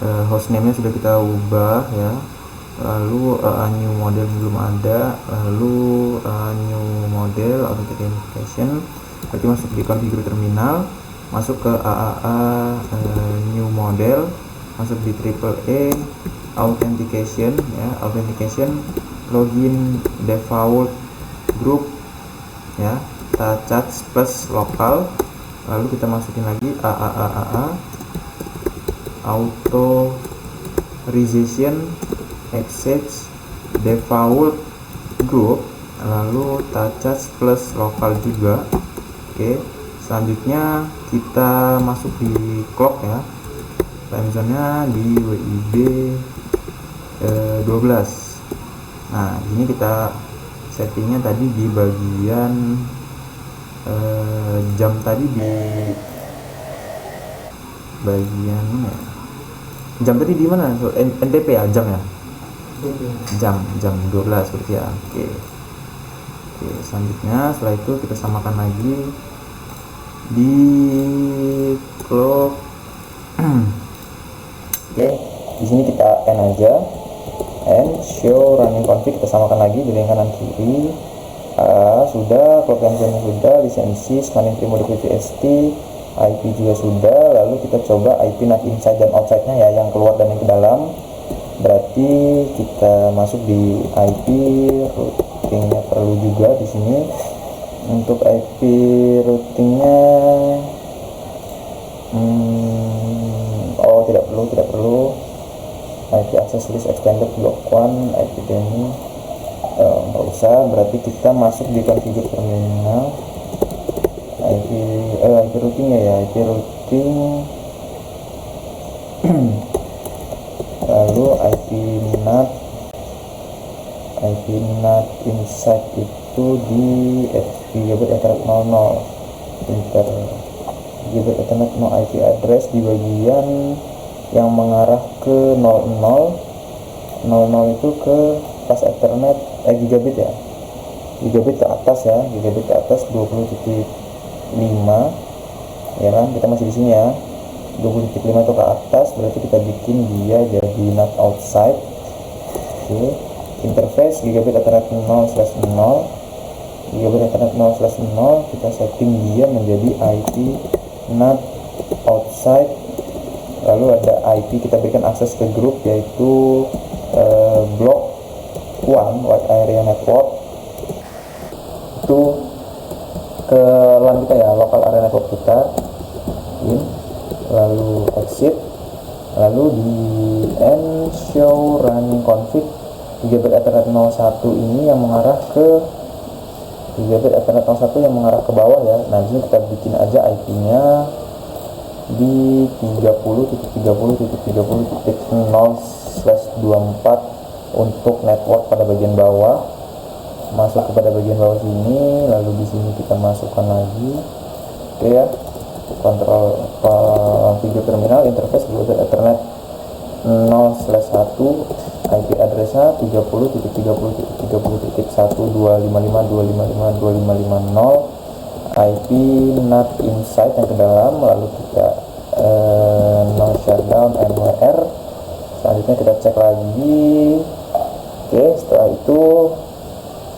hostname-nya sudah kita ubah ya. Lalu new model belum ada, lalu new model authentication berarti masuk di configure terminal, masuk ke AAA new model, masuk di AAA authentication ya, authentication login default group ya, touch plus lokal, lalu kita masukin lagi AAA authorization access default group, lalu touch plus lokal juga. Oke, selanjutnya kita masuk di clock ya, time zone nya di WIB 12. Nah ini kita settingnya tadi di bagian jam, tadi di bagian mana ya? Jam tadi di mana? NTP ya, jam ya, jam 12 berarti ya. Oke, selanjutnya setelah itu kita samakan lagi di clock. Oke, di sini kita end aja, and show running config, kita samakan lagi dari kanan kiri. Sudah, clock time zone sudah, lisensi scanning primode VPST, IP juga sudah. Lalu kita coba IP NAT inside dan outside nya ya, yang keluar dan yang ke dalam. Berarti kita masuk di IP routingnya, perlu juga di sini. Untuk IP routingnya tidak perlu. IP access list extended block 1 IP demi nggak usah. Berarti kita masuk di configure terminal, IP routingnya ya, IP routing lalu IP NAT inside itu di gigabit ethernet 00 gigabit ethernet no IP address di bagian yang mengarah ke 00 itu ke pas ethernet gigabit ya, gigabit ke atas ya, gigabit ke atas 20.5 ya kan, kita masih di sini ya, 20.5 itu ke atas, berarti kita bikin dia jadi NAT outside. Oke, interface gigabit ethernet 0/0, gigabit ethernet 0/0 kita setting dia menjadi IP NAT outside. Lalu ada IP kita berikan akses ke grup, yaitu block 1 wide area network, itu ke LAN kita ya, local area network kita, in, lalu exit, lalu di end show running config gigabit ethernet 01 ini yang mengarah ke gigabit ethernet 01 yang mengarah ke bawah ya. Nah di sini kita bikin aja IP nya di 30.30.30.0/24 untuk network pada bagian bawah. Masuk kepada bagian bawah sini, lalu di sini kita masukkan lagi. Oke ya, kontrol configure terminal, interface gigabit ethernet 0/1, IP addressnya 30.30.30.1.255.255.255.0, IP NAT inside yang ke dalam, lalu kita no shutdown NWR. Selanjutnya kita cek lagi. Oke, setelah itu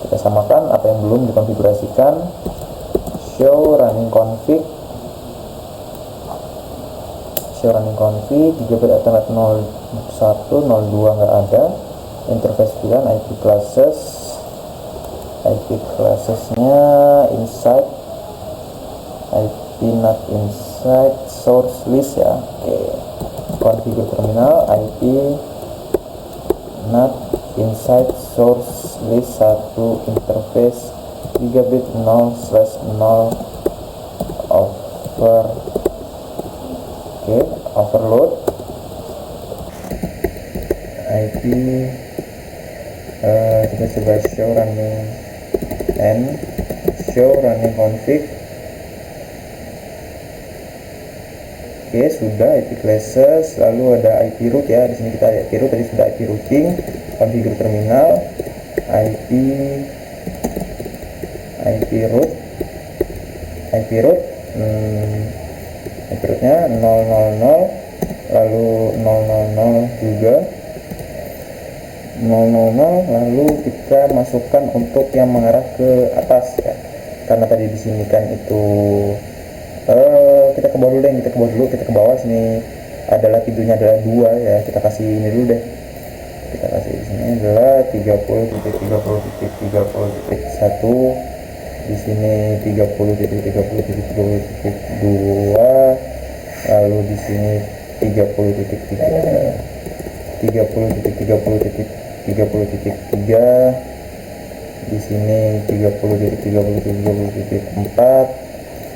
kita samakan apa yang belum dikonfigurasikan. Show running config, gigabit ethernet 01, 02 nggak ada. Interface VLAN, IP classesnya inside IP not inside source list ya. Oke, configure terminal IP not inside source list 1 interface gigabit 0/0 overload IP kita coba show running and show running config. Oke, sudah IP classes, lalu ada IP root ya. Di sini kita ada IP root, tadi sudah IP routing, configure terminal, IP root, IP rootnya 000, lalu 000 juga 000, lalu kita masukkan untuk yang mengarah ke atas ya. Karena tadi di sini kan itu kita ke bawah dulu deh, kita ke bawah. Sini adalah pintunya adalah 2 ya, kita kasih ini dulu deh, kita kasih di sini adalah 30.30.30.1, di sini 30.30.30.2, lalu di sini 30.30.30.3, di sini 30.30.30.4,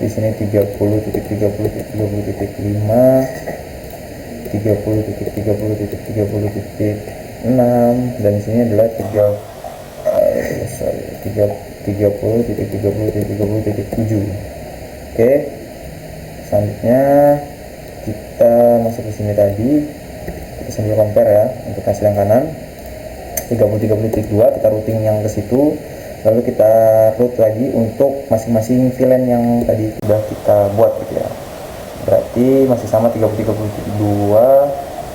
di sini 30.30.30.5, 30.30.30.6, dan di sini adalah 30.30.30.7. Oke, selanjutnya kita masuk ke sini tadi, kita sambil compare ya untuk hasil yang kanan 30.30.2, kita routing yang ke situ, lalu kita route lagi untuk masing-masing VLAN yang tadi sudah kita buat gitu ya. Berarti masih sama 30.30.2,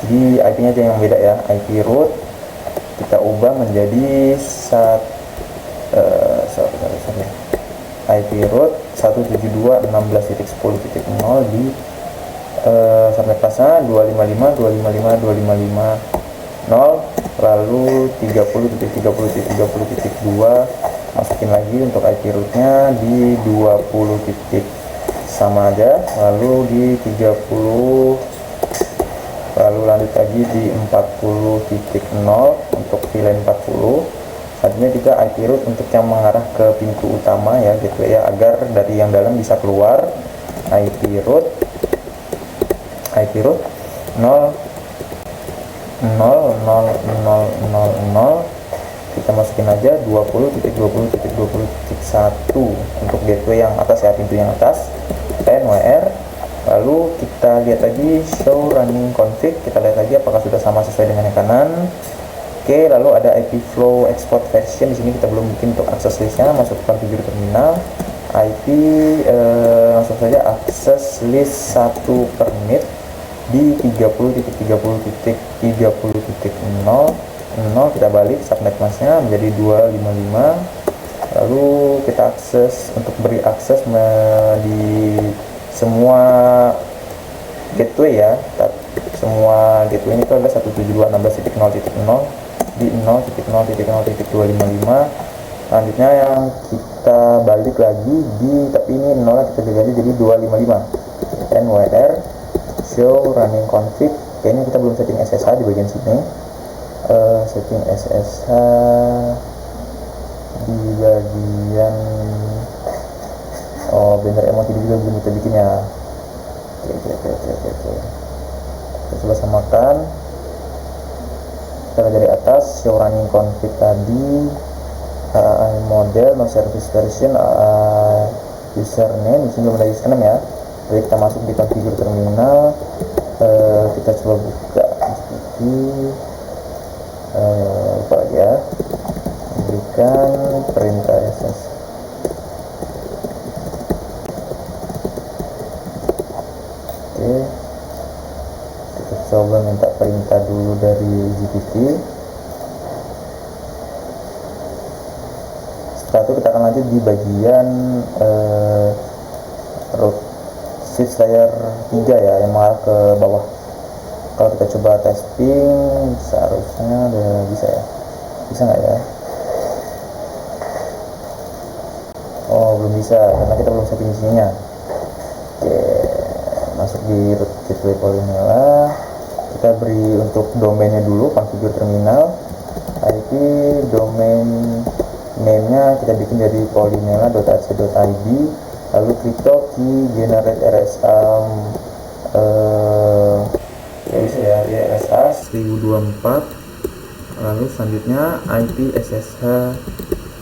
jadi IP nya aja yang beda ya. IP root kita ubah menjadi IP root 172.16.10.0 di sampai pasnya 255.255.255.0, lalu 30.30.30.2 masukin lagi untuk IP rootnya di 20 titik sama aja, lalu di 30, lalu lanjut lagi di 40.0 untuk VLAN 40. Selanjutnya juga IP root untuk yang mengarah ke pintu utama ya, gateway ya, agar dari yang dalam bisa keluar. IP root 0 kita masukin aja 20.20.20.1 untuk gateway yang atas ya, pintu yang atas, NWR. Lalu kita lihat lagi show running config, kita lihat lagi apakah sudah sama sesuai dengan yang kanan. Oke, lalu ada IP flow export version, di sini kita belum bikin untuk akses listnya. Masuk ke configure terminal, IP langsung saja akses list 1 per menit di 30.30.30.0. Kita balik subnet masknya menjadi 255, lalu kita akses untuk beri akses di semua gateway ya. Semua gateway ini itu adalah 172.16.0.0 di 0.0.0.255. Selanjutnya yang kita balik lagi di, tapi ini 0 kita ganti jadi 255. NWR show running config, kayaknya kita belum setting SSH di bagian sini. Setting SSH di bagian bener, emang tidak juga belum kita bikin ya. Oke. Kita coba samakan. Kita dari atas show running config tadi, model no service version, username, di sini belum ada username ya. Jadi kita masuk di configure terminal, kita coba buka di lupa lagi ya, berikan perintah SS. Oke, kita coba minta perintah dulu dari GPT. Setelah itu kita akan lanjut di bagian root switch layer 3 ya, yang mengarah ke bawah. Kalau kita coba testing, seharusnya udah bisa ya. Bisa nggak ya? Oh, belum bisa karena kita belum setting sininya. masuk di root gateway Polymela, kita beri untuk domainnya dulu, configure terminal. IP domain name-nya kita bikin dari polymela.ac.id, lalu crypto key generate RSA RSA 1024, lalu selanjutnya IP SSH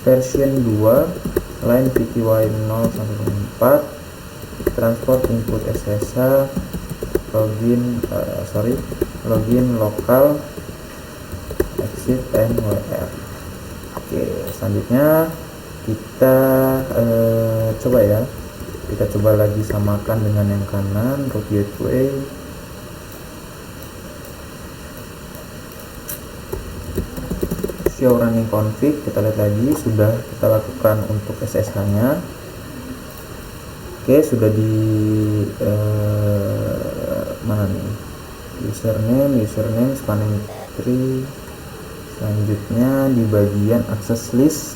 version 2 line PTY 0-4, transport input SSH, login lokal, exit NWR. Oke, selanjutnya kita coba lagi samakan dengan yang kanan, root gateway. Show running config, kita lihat lagi sudah kita lakukan untuk SSH nya. Oke, sudah di mana nih, username spanning tree. Selanjutnya di bagian access list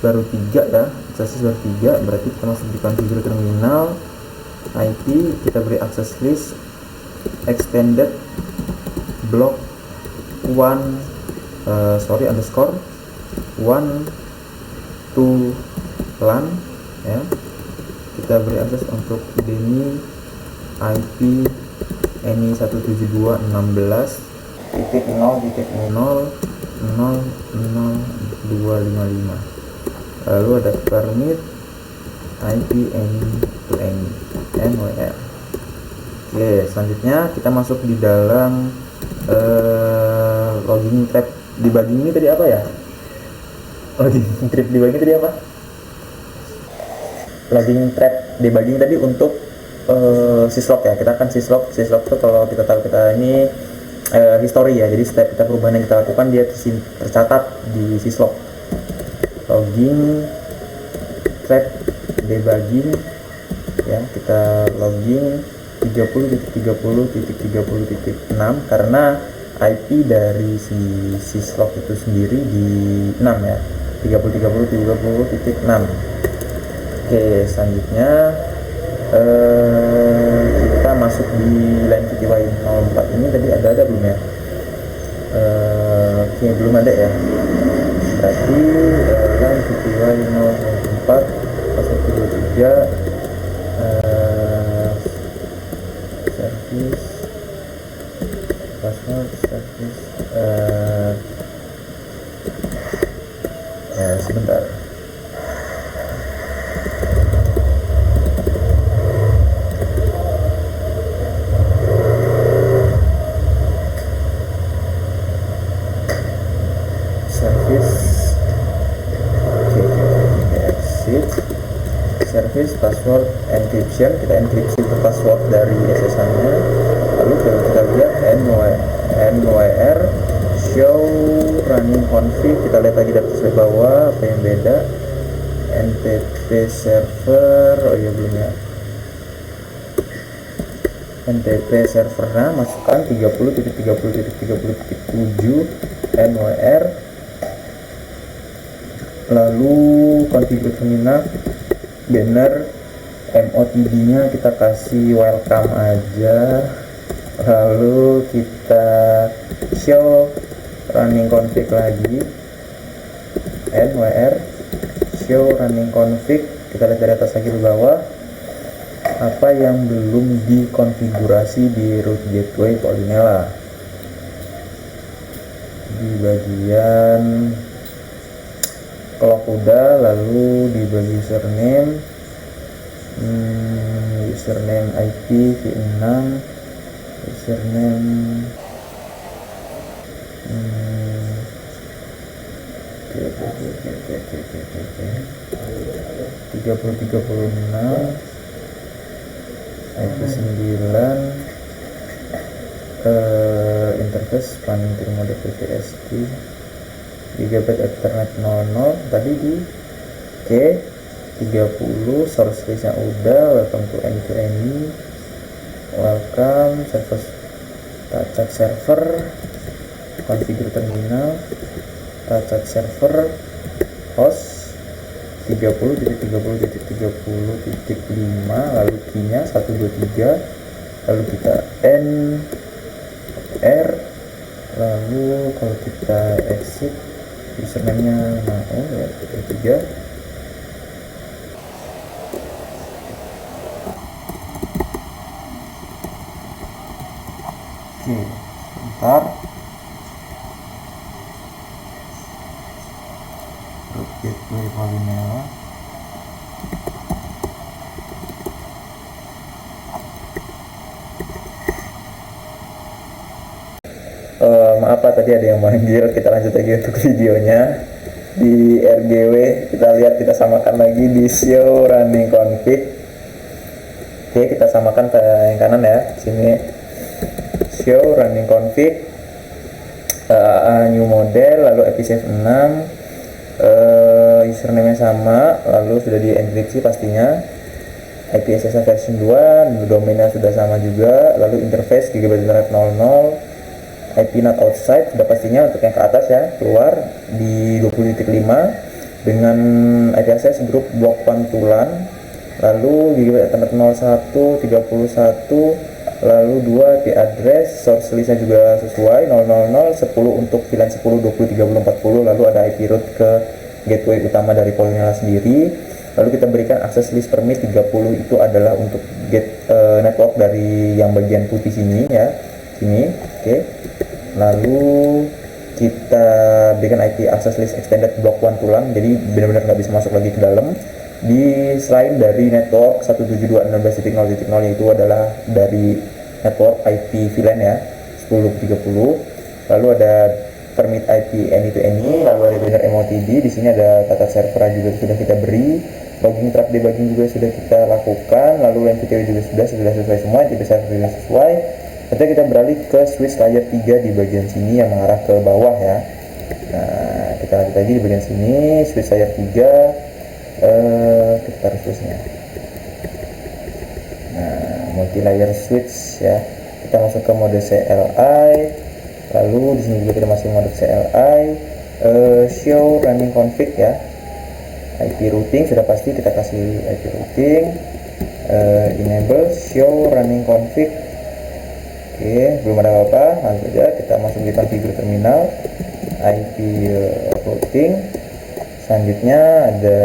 baru 3 ya, access list baru 3, berarti kita masuk di configure terminal. IP kita beri access list extended block 1 to LAN ya. Kita beri akses untuk demi IP any 172.16.0.0.00255. lalu ada permit IP any to any NWR. Oke, selanjutnya kita masuk di dalam logging tab. Debugging ini tadi apa ya? Logging tab debugging tadi apa? Logging tab debugging tadi untuk syslog ya. Kita akan syslog itu kalau kita tahu kita ini history ya. Jadi setiap kita perubahan yang kita lakukan dia tercatat di syslog. Logging tab debugging ya, kita logging 30.30.30.6 karena IP dari si syslog itu sendiri di 6 ya, 30.30.30.6. Oke, selanjutnya kita masuk di line PTY 04 ini. Tadi ada belum ya? Oke, belum ada ya, berarti line PTY 04 123 service password service sebentar. Service password encryption, kita enkripsi untuk password dari SSH nya. Lalu kita lihat NWR show running config, kita lihat lagi data sebelah bawah apa yang beda. NTP server, oh iya belum ya, NTP servernya masukkan 30.30.30.7 NWR. lalu configure terminal banner MOTD nya kita kasih welcome aja, lalu kita show running config lagi, NWR show running config. Kita lihat dari atas lagi ke bawah apa yang belum dikonfigurasi di root gateway Polymela. Di bagian clock udah, lalu di bagian username IP v6, username 3036 IP 9 interface spanning tree mode PTSD Gigabit Ethernet 00 tadi di K30 source list yang udah. Welcome to any welcome server tacak server configure terminal tacak server host 30.30.30.5 lalu key-nya 123 lalu kita N R, lalu kalau kita exit username-nya ya, 3. Oke, sebentar. Root gateway Polymer. Maaf Pak, tadi ada yang manggil. Kita lanjut lagi untuk videonya. Di RGW kita lihat, kita samakan lagi di show running config. Oke, kita samakan ke yang kanan ya, sini show running config, new model, lalu IPsave 6, username nya sama, lalu sudah di enkripsi pastinya, IP SSL version 2, domainnya sudah sama juga, lalu interface GB Internet 00, IP not outside sudah pastinya untuk yang ke atas ya, keluar di 20.5 dengan IP access grup blok pantulan, lalu GB Ethernet 01 31, lalu 2 IP address, source listnya juga sesuai 000 10 untuk VLAN 10 20 30 40, lalu ada IP root ke gateway utama dari Polymer sendiri, lalu kita berikan akses list permit 30, itu adalah untuk network dari yang bagian putih sini ya, sini. Oke. Lalu kita berikan IP access list extended block one tulang, jadi benar-benar nggak bisa masuk lagi ke dalam. Di selain dari network 172.16.0.0 itu adalah dari network IP VLAN ya 10.30. Lalu ada permit IP any to any, lalu ada banner MOTD. Di sini ada tata server juga sudah kita beri, logging trap debugging juga sudah kita lakukan, lalu MQTT juga sudah sesuai semua, IP server juga sesuai. Nanti kita beralih ke switch layer 3 di bagian sini yang mengarah ke bawah ya. Nah, kita lanjut lagi di bagian sini, switch layer 3, kita taruh switchnya. Nah, multi layer switch ya. Kita masuk ke mode CLI, lalu di sini juga kita masih mode CLI, show running config ya. IP routing sudah pasti kita kasih IP routing, enable show running config. Oke, belum ada apa-apa, langsung aja kita masuk di configure terminal, IP routing. Selanjutnya ada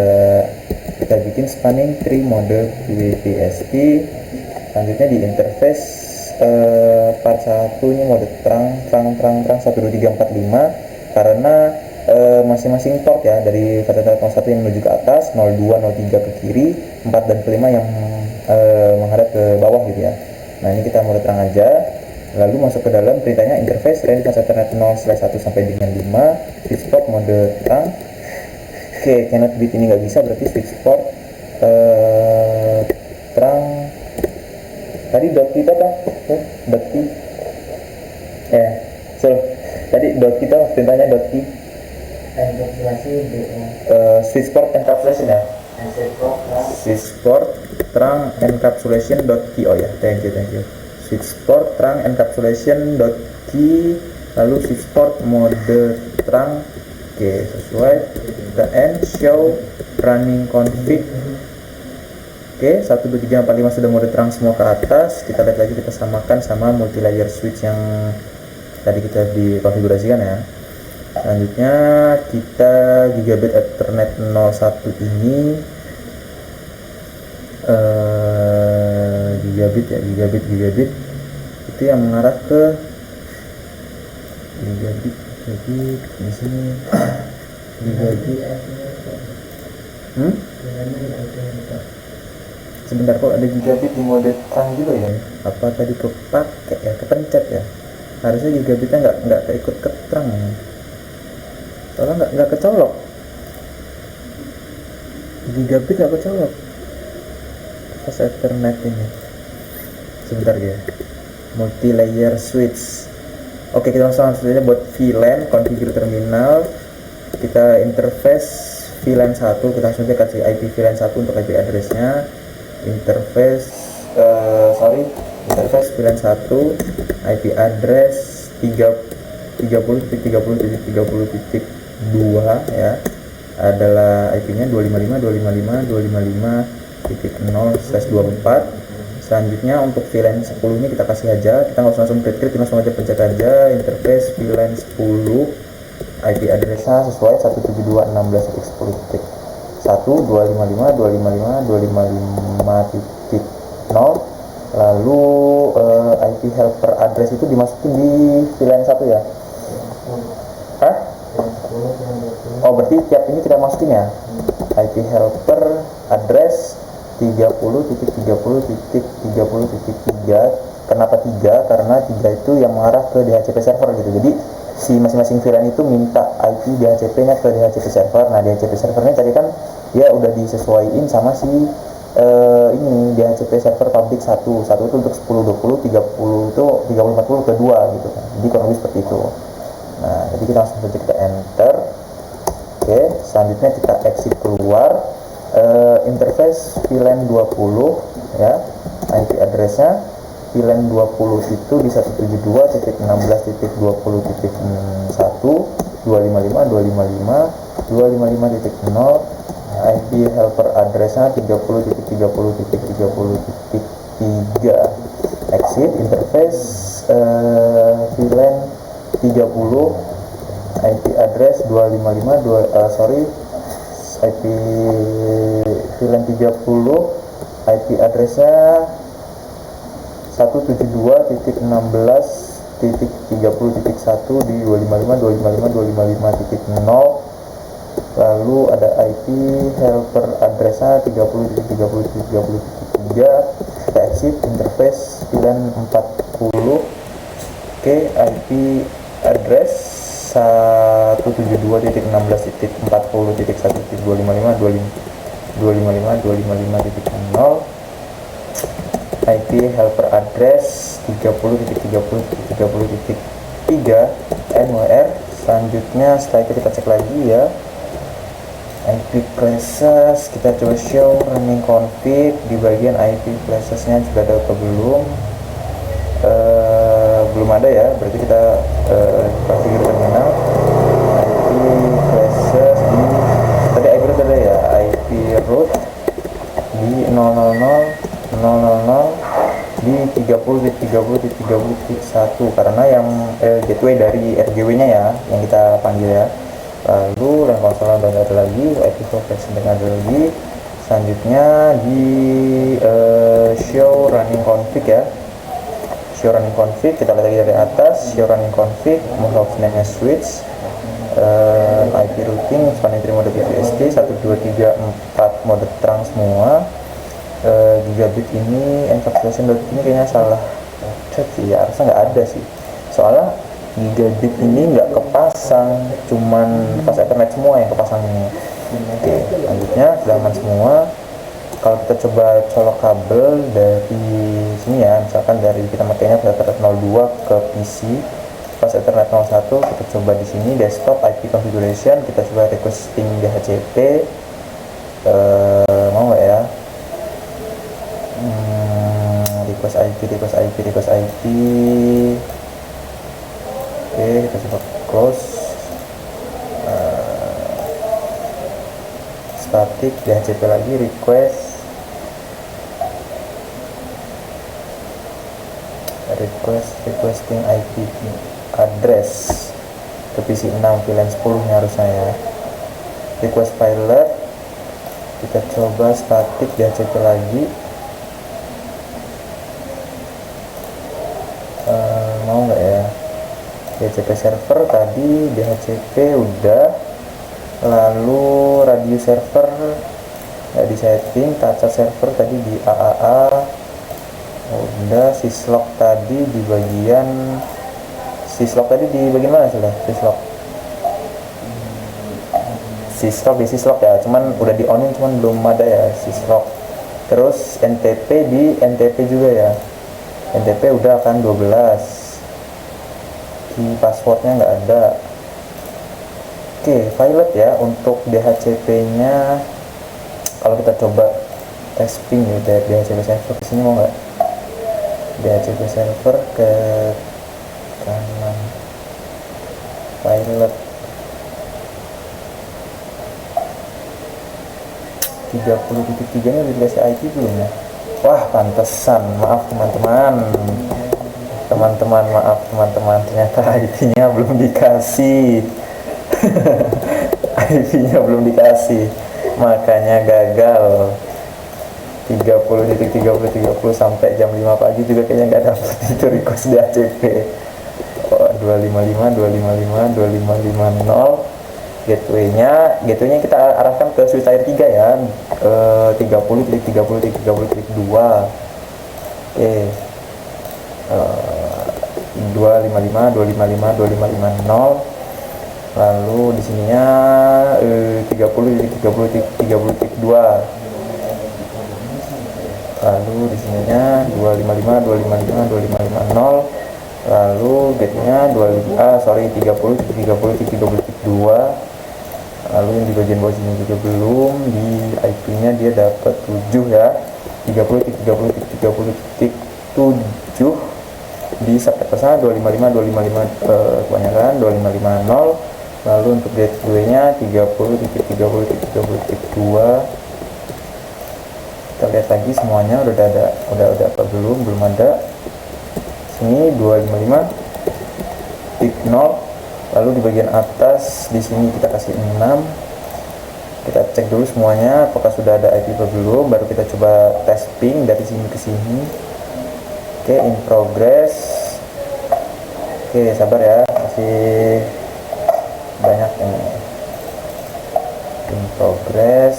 kita bikin spanning tree mode PWPSP. Selanjutnya di interface part 1 ini mode terang 1 2 3 4 5, karena masing-masing port ya dari VTT 01 yang menuju ke atas, 02 03 ke kiri, 4 dan kelima yang menghadap ke bawah gitu ya. Nah, ini kita mode terang aja. Lalu masuk ke dalam, perintahnya interface range Ethernet 0/1 sampai dengan 5, switch port mode terang. Oke, cannot bit ini nggak bisa, berarti switch port terang. Tadi dot kita apa? Dot key. Tadi dot kita perintahnya dot key. Enkapsulasi Switch port encapsulation ya. Switch port terang encapsulation dot key. Oh ya, thank you. Switch port terang encapsulation dot key, lalu switch port mode terang. Oke, sesuai. Kita end show running config. Oke, 1 2 3 4 5 sudah mode terang semua ke atas. Kita lihat lagi, kita samakan sama multi layer switch yang tadi kita dikonfigurasikan ya. Selanjutnya kita gigabit Ethernet 01 ini gigabit itu yang mengarah ke gigabit di sini gigabit. Sebentar, kok ada gigabit di mode terang juga ya? Apa tadi kepake ya, kepencet ya? Harusnya gigabitnya nggak keikut ke terang ya, soalnya nggak kecolok, gigabit nggak kecolok pas Ethernet ini. Sebentar ya, multi layer switch. Oke, kita langsung saja buat VLAN configure terminal. Kita interface VLAN 1, kita langsung aja kasih IP VLAN 1 untuk IP addressnya. Interface VLAN 1, IP address 30.30.30.2 ya, adalah IP nya 255.255.255.0/24. Selanjutnya untuk VLAN 10 ini kita kasih aja, kita nggak usah langsung create, langsung aja pencet aja interface VLAN 10 IP addressnya sesuai 172.16.10.1.255.255.255.0. lalu IP helper address itu dimasukin di VLAN 1 ya. Hah? Oh berarti tiap ini kita masukin ya. IP helper address 30.30.30.3. Kenapa 3? Karena 3 itu yang mengarah ke DHCP server gitu. Jadi si masing-masing VLAN itu minta IP DHCP-nya ke DHCP server. Nah DHCP servernya tadi kan dia udah disesuaiin sama si ini DHCP server public 1 itu untuk 10, 20, 30 itu 30, 40 ke 2 gitu kan. Jadi kurang lebih seperti itu. Nah jadi kita langsung saja kita enter. Oke, selanjutnya kita exit keluar. Interface VLAN 20 ya, IP addressnya VLAN 20 itu di 172.16.2.1.255.255.255.0. IP helper addressnya 30.30.30.3. Exit interface VLAN 30 IP address 255 IP VLAN 30 IP addressnya 172.16.30.1 di 255.255.255.0. lalu ada IP helper addressnya 30.30.30.3. kita exit interface VLAN 40. Oke, IP address 172.16.40.1.255.255.255.0. IP helper address 30.30.30.3 NWR. Selanjutnya setelah itu kita cek lagi ya, IP places, kita coba show running config. Di bagian IP placesnya juga ada atau belum? Belum ada ya, berarti kita konfigure terminal. IP places di tadi IP root ada ya, IP root di 000 di 30.30.30.1 karena yang gateway dari RGW nya ya yang kita panggil ya. Lalu dan konsola udah ada lagi, IP flash ada lagi. Selanjutnya di show running config ya, show running config, kita lihat lagi dari atas. Show running config, mode of name switch, IP routing, span mode BPST 1234 mode terang semua. Gigabit ini encapsulation dot ini kayaknya salah chat sih ya, harusnya nggak ada sih, soalnya gigabit ini nggak kepasang, cuman pas Ethernet semua yang kepasang ini. Oke, selanjutnya sudah aman semua. Kalau kita coba colok kabel dari sini ya, misalkan dari kita makainya Ethernet 02 ke PC pas Ethernet 01, kita coba di sini desktop IP configuration, kita coba requesting DHCP. Mau nggak ya? Request IP. Oke, kita coba close. Static DHCP lagi, requesting IP address ke PC 6 VLAN 10 nya harusnya ya. Request pilot, kita coba static DHCP lagi. Mau nggak ya? DHCP server tadi DHCP udah, lalu radio server nggak di setting, tata server tadi di AAA udah. Syslog tadi di bagian mana sudah? Syslog ya, cuman udah di onin, cuman belum ada ya syslog. Terus NTP di NTP juga ya, NTP udah kan 12. Key passwordnya nggak ada. Oke, pilot ya untuk DHCP nya. Kalau kita coba tes ping ya dari DHCP server ke sini, mau nggak? DHCP server ke kanan, pilot 30.3 nya udah dikasih IP belum ya? Wah, pantesan. Maaf teman-teman. Maaf teman-teman, ternyata IP-nya belum dikasih. IP-nya belum dikasih, makanya gagal. 30 sampai jam 5 pagi juga kayaknya nggak dapet itu request di ACP. 255 gateway-nya kita arahkan ke switch layer 3 ya, 30.30.30.2. oke. 255 lalu di sininya 30.30.30.2, lalu di sininya 255 lalu gatenya 30.30.30.2. lalu yang di bagian bawah sini juga belum, di IP nya dia dapat 7 ya, 30.30.30.7 di subnet persona 255 kebanyakan 2550. lalu untuk gateway nya 30.30.30.2. kita lihat lagi semuanya udah apa belum ada. Sini 255.0. lalu di bagian atas di sini kita kasih 6. Kita cek dulu semuanya apakah sudah ada IP atau belum, baru kita coba tes ping dari sini ke sini. Oke, in progress. Oke, sabar ya, masih banyak ini. In progress.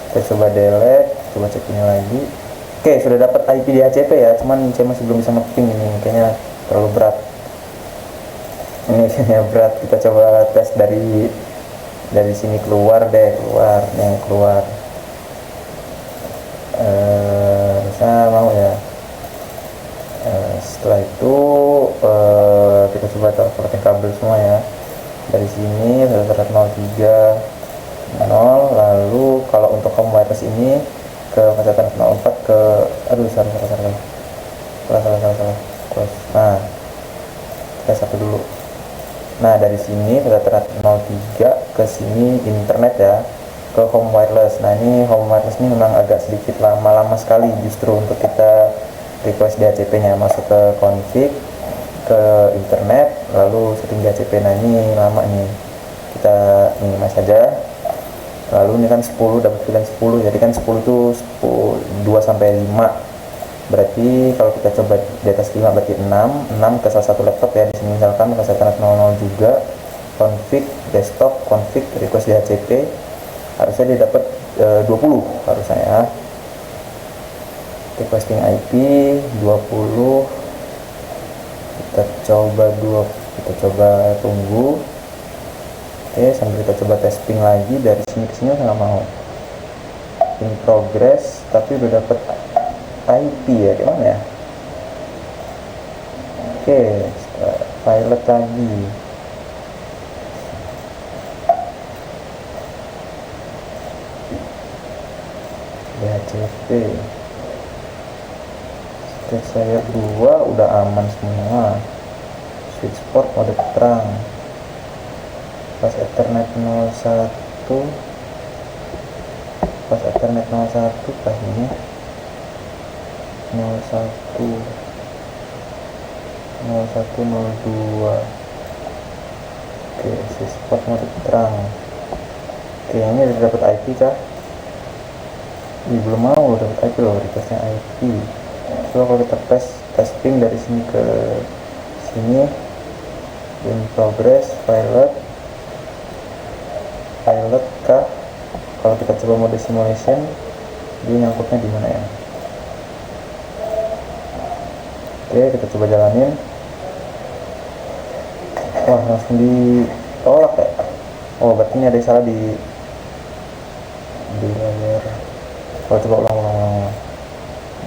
Kita coba delete, coba cek ini lagi. Oke, sudah dapat IP di ACP ya, cuman saya masih belum bisa nge-ping ini, kayaknya terlalu berat. Ini kayaknya berat. Kita coba tes dari sini keluar. Bisa mau ya. Setelah itu kita coba taruh kabel semua ya. Dari sini sudah 03 0. Lalu kalau untuk home wireless ini ke fasilitas 04 ke salah. Nah, kita satu dulu. Nah, dari sini fasilitas 03 ke sini internet ya, ke home wireless. Nah, ini home wireless ini memang agak sedikit lama sekali justru untuk kita request DHCP nya. Masuk ke config, ke internet, lalu setting DHCP. Nah, ini lama nih, kita minimize saja. Lalu ini kan 10, dapat pilihan 10, jadi kan 10 itu 2 sampai 5. Berarti kalau kita coba di atas 5 berarti 6 ke salah satu laptop ya. Di sini misalkan fasilitas 00 juga, config desktop, config request DHCP, harusnya dia dapat 20 harusnya ya. Requesting IP 20. Kita coba tunggu. Oke, sambil kita coba testing lagi dari sini ke sini nggak mau. In progress, tapi udah dapat IP ya, gimana ya? Oke, pilot lagi. DHCP. Stage layer 2 udah aman semua. Switch port mode terang. Pas Ethernet 01 pas ini 0102. Oke, switch port mode terang. Oke, ini udah dapat IP kah? Ini belum mau dapat IP loh, requestnya IP. Coba kalau kita testing dari sini ke sini, in progress, pilot kah? Kalau kita coba mode simulation, dia nyangkutnya di mana ya? Oke, kita coba jalanin. Wah, langsung ditolak ya. Oh, berarti ini ada yang salah di layer. Oh, coba ulang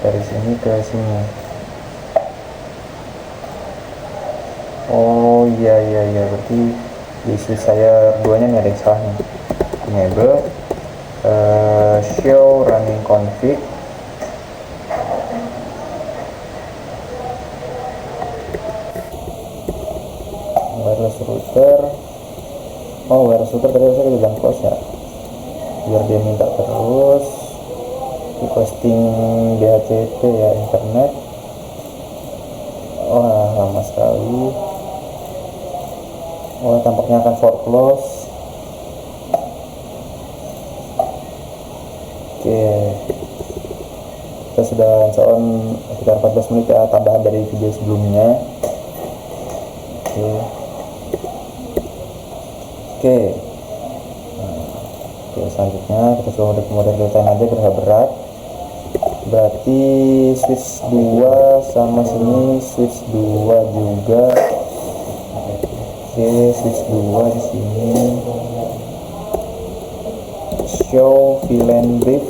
dari sini ke sini. Oh iya, berarti di switch saya duanya nih ada yang salah nih. Enable show running config. Wireless router. Oh, wireless router tadi saya udah close ya, biar dia minta terus. posting DHCP ya, internet. Wah, lama sekali. Wah, tampaknya akan foreclose. Oke, kita sudah on sekitar 14 menit ya, tambahan dari video sebelumnya. Oke. Oke, selanjutnya kita coba mode real time aja, berat. Berarti switch 2 sama sini switch 2 juga. Oke, switch 2 di sini. Show VLAN brief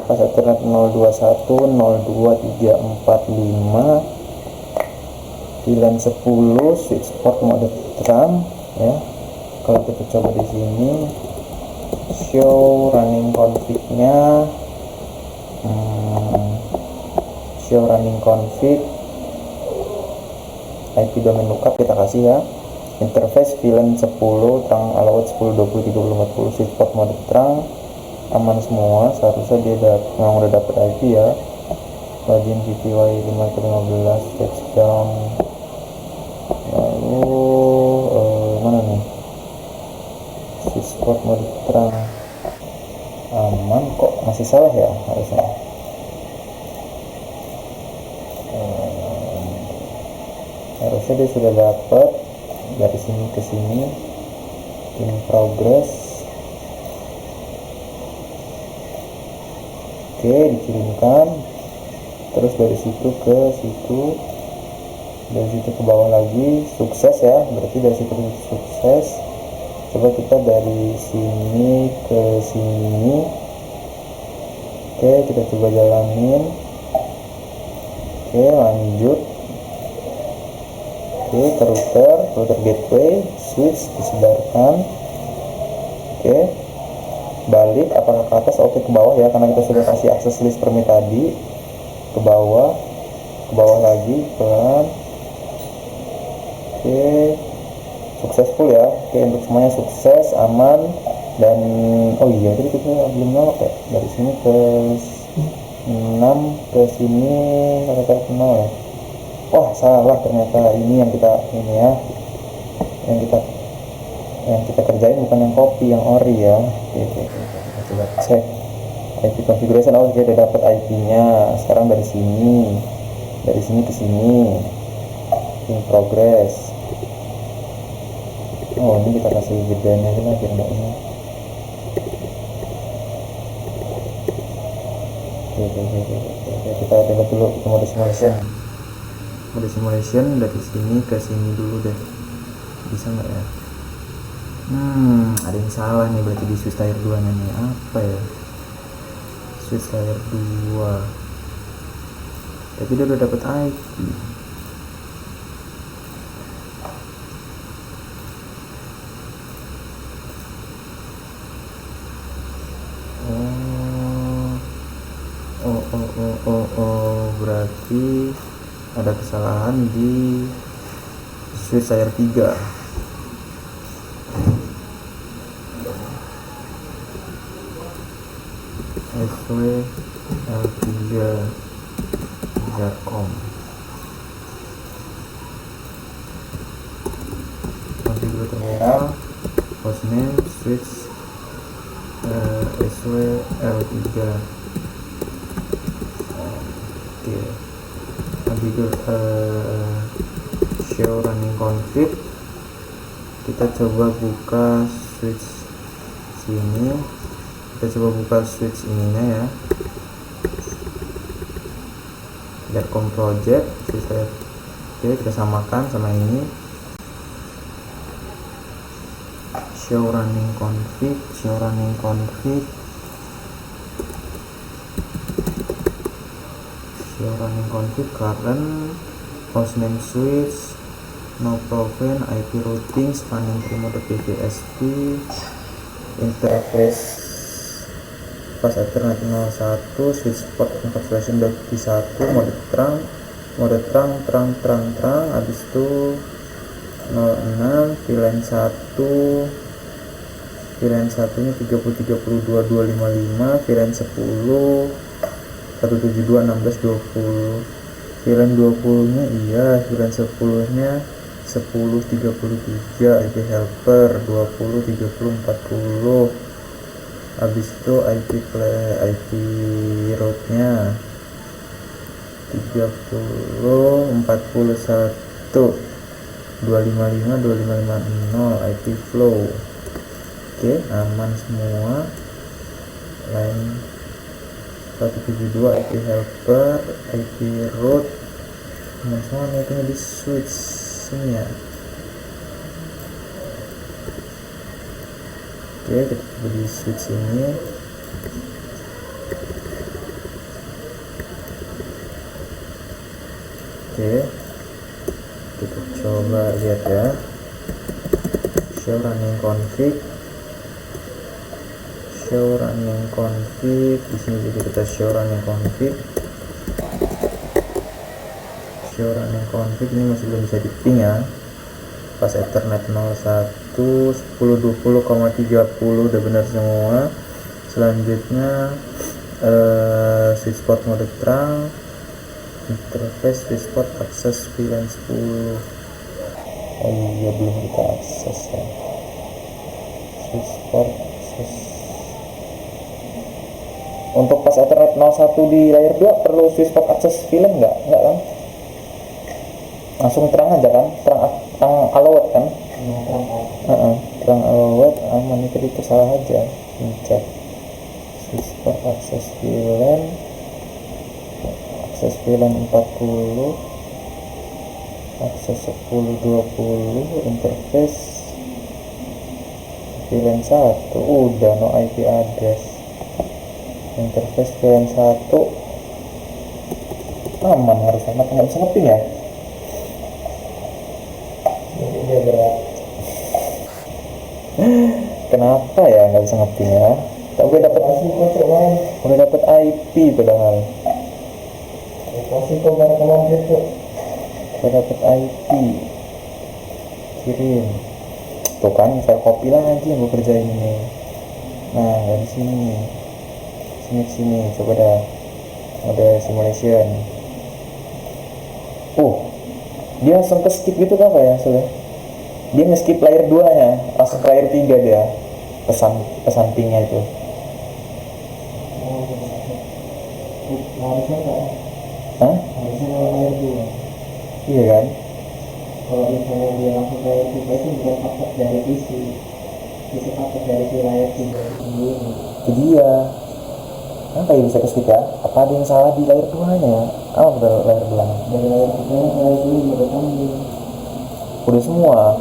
pas Ethernet 021 02345 VLAN 10 switch port mode terang ya. Kalau kita coba di sini show running config-nya, show running config, IP domain lookup kita kasih ya. Interface VLAN 10 terang allowed 10 20 30 40 switch port mode terang, aman semua. Seharusnya dia memang udah dapet IP ya. Login VPY 515 touchdown. Lalu mana nih, switch port mode terang aman kok, masih salah ya harusnya. Harusnya dia sudah dapat. Dari sini ke sini in progress. Oke, dikirimkan. Terus dari situ ke situ, dari situ ke bawah lagi, sukses ya. Berarti dari situ ke sukses. Coba kita dari sini ke sini. Oke, kita coba jalanin. Oke, lanjut. Oke, ke router gateway, switch disebarkan. Oke, balik apakah ke atas? Oke, ke bawah ya, karena kita sudah kasih akses list permit tadi. Ke bawah lagi pelan. Oke, successful ya. Oke, untuk semuanya sukses, aman. Dan oh iya, tadi kita belum nolak ya. Dari sini ke 6 ke sini rata-rata 0 ya. Wah, salah ternyata. Ini yang kita kerjain, bukan yang copy, yang ori ya. Oke. Coba cek IP configuration. Oh, dia udah dapat IP-nya. Sekarang dari sini ke sini in progress. Oh, ini kita kasih jedanya aja lah biar enggak ini. Oke, kita coba dulu mode simulation dari sini ke sini dulu deh. Bisa nggak ya? Ada yang salah nih, berarti di switch layer 2 nya nih. Apa ya? Switch layer 2. Tapi dia udah dapat IP. Berarti ada kesalahan di switch layer 3. SW L3 Zarcom. Konfigurator terminal, hostname, switch SW L3. Oke, configure show running config. Kita coba buka switch sini. Kita coba buka switch ininya ya, Zarcom project switch layer. Oke, kita samakan sama ini, show running config current hostname switch no proven IP routing spanning tree mode PPSP interface pas Ethernet 01 switch port encapsulation .1 mode terang habis itu 06 VLAN 1. Oke, VLAN satunya 30.32.255, VLAN 10 172.16.20, VLAN 20 nya iya, VLAN 10 nya 10.33 IP helper 20.30.40. habis itu IP root nya 30.41 255.255.0 IP flow. Oke, aman semua. Line 172 IP helper, IP root aman semua. Ini di switch sini ya. Oke, kita coba di switch ini. Oke, kita coba lihat ya, show running config. Di sini juga kita show running config. Ini masih belum bisa di ping ya. Pas ethernet 01 10.20,30 udah benar semua. Selanjutnya switch port mode terang, interface switch port akses VLAN 10. Oh iya, belum kita akses ya. Switch port akses. Untuk pas ethernet 01 di layer 2 perlu switch port akses VLAN enggak kan? Langsung terang aja kan? Terang allowed kan? Terang allowed aman. Itu salah aja. Cek switch port akses VLAN 40, akses 10.20, interface VLAN 1 udah no IP address. Interface VLAN 1 aman, harus aman. Nggak bisa nge-ping ya. Kenapa ya nggak bisa nge-ping ya? Udah dapat IP padahal. Udah dapat IP, kirim. Tuh kan, file copy lagi yang gue kerjain ini. Nah, dari sini coba dah ada simulation. Dia langsung ke skip gitu apa ya sudah. Dia nge-skip layer 2 nya, langsung ke layer 3 dia. Pesan pingnya itu. Hah? Iya kan? Kalau misalnya dia langsung ke layer 3 itu bukan paket dari PC, paket dari si layer 3 sendiri. Itu dia. Kenapa ya bisa ke skip ya? Apa ada yang salah di layer 2 nya ya? Apa betul layer 2 nya? Dari layer 3 ke layer 2 udah ambil. Udah semua.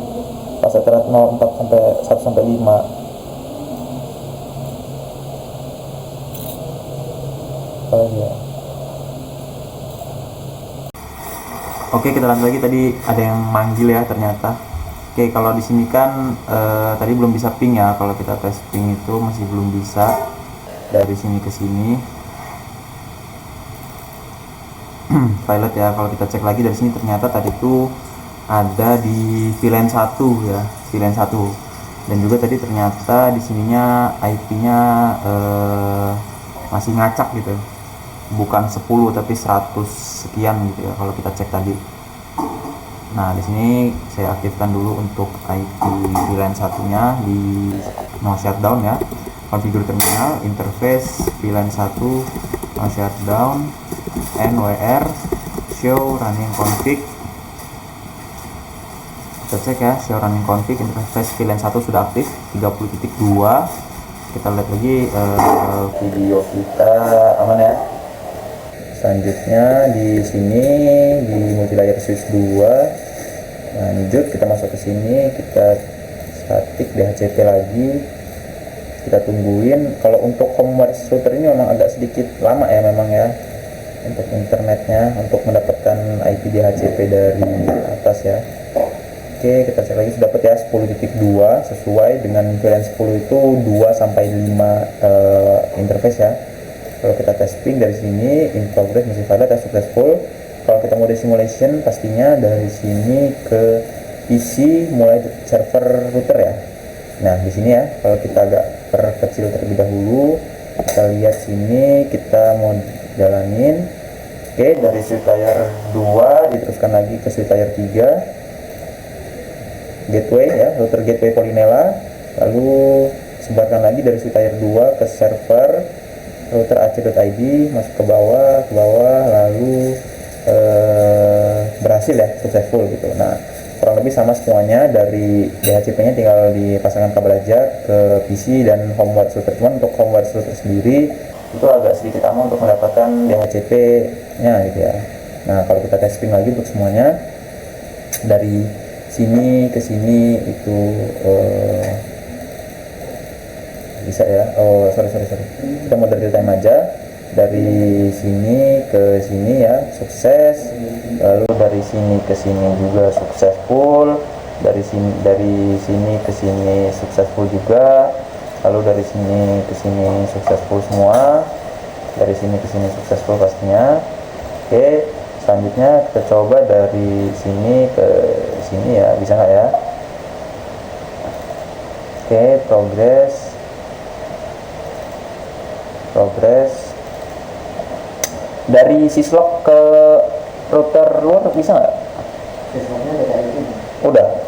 Pas ethernet 04 sampai 1 sampai 5. Oh iya. Oke, kita lanjut lagi. Tadi ada yang manggil ya ternyata. Oke, kalau di sini kan tadi belum bisa ping ya. Kalau kita tes ping itu masih belum bisa dari sini ke sini. Pilot ya. Kalau kita cek lagi dari sini ternyata tadi itu ada di VLAN 1 ya, VLAN 1. Dan juga tadi ternyata di sininya IP-nya masih ngacak gitu. Bukan 10 tapi 100 sekian gitu ya kalau kita cek tadi. Nah, di sini saya aktifkan dulu untuk IP VLAN satunya di no shutdown ya. Konfigur terminal, interface VLAN 1 no shutdown, NWR show running config. Kita cek ya, show running config, interface VLAN 1 sudah aktif 30.2. Kita lihat lagi video kita aman ya. Selanjutnya di sini di multilayer switch 2. Nah, lanjut kita masuk ke sini, kita statik DHCP lagi. Kita tungguin. Kalau untuk commerce router ini memang agak sedikit lama ya memang ya. Untuk internetnya, untuk mendapatkan IP DHCP dari atas ya. Oke, kita cek lagi sudah dapat ya 10.2 sesuai dengan VLAN 10 itu 2 sampai 5 interface ya. Kalau kita testing dari sini in progress masih valid dan successful. Kalau kita mode simulation pastinya dari sini ke PC mulai server router ya. Nah di sini ya, kalau kita agak perkecil terlebih dahulu, kita lihat sini, kita mau jalanin. Oke, dari switch layer 2 diteruskan lagi ke switch layer 3 gateway ya, router gateway Polinela, lalu sebarkan lagi dari switch layer 2 ke server router ac.id, masuk ke bawah, lalu berhasil ya, successful gitu. Nah kurang lebih sama semuanya, dari DHCP nya tinggal dipasangkan kabel aja ke PC dan home wireless router. Cuman untuk home wireless router sendiri itu agak sedikit lama untuk mendapatkan DHCP nya gitu ya. Nah kalau kita testing lagi untuk semuanya, dari sini ke sini itu bisa ya. Oh sorry, kita mau dari real time aja. Dari sini ke sini ya sukses, lalu dari sini ke sini juga successful, dari sini ke sini successful juga, lalu dari sini ke sini successful semua, dari sini ke sini successful pastinya. Oke, selanjutnya kita coba dari sini ke sini ya, bisa nggak ya? Oke, progress dari syslog ke router luar bisa nggak? Syslognya ada kayak gini. Udah,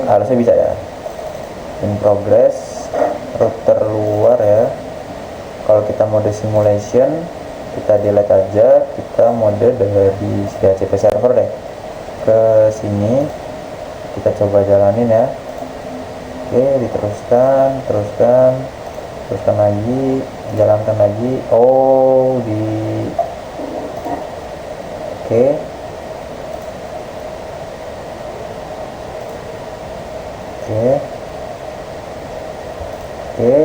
harusnya bisa ya. In progress router luar ya. Kalau kita mode simulation, kita delete aja, kita mode dari DHCP server deh ke sini, kita coba jalanin ya. Oke, diteruskan lagi, jalankan lagi. Oh di Oke,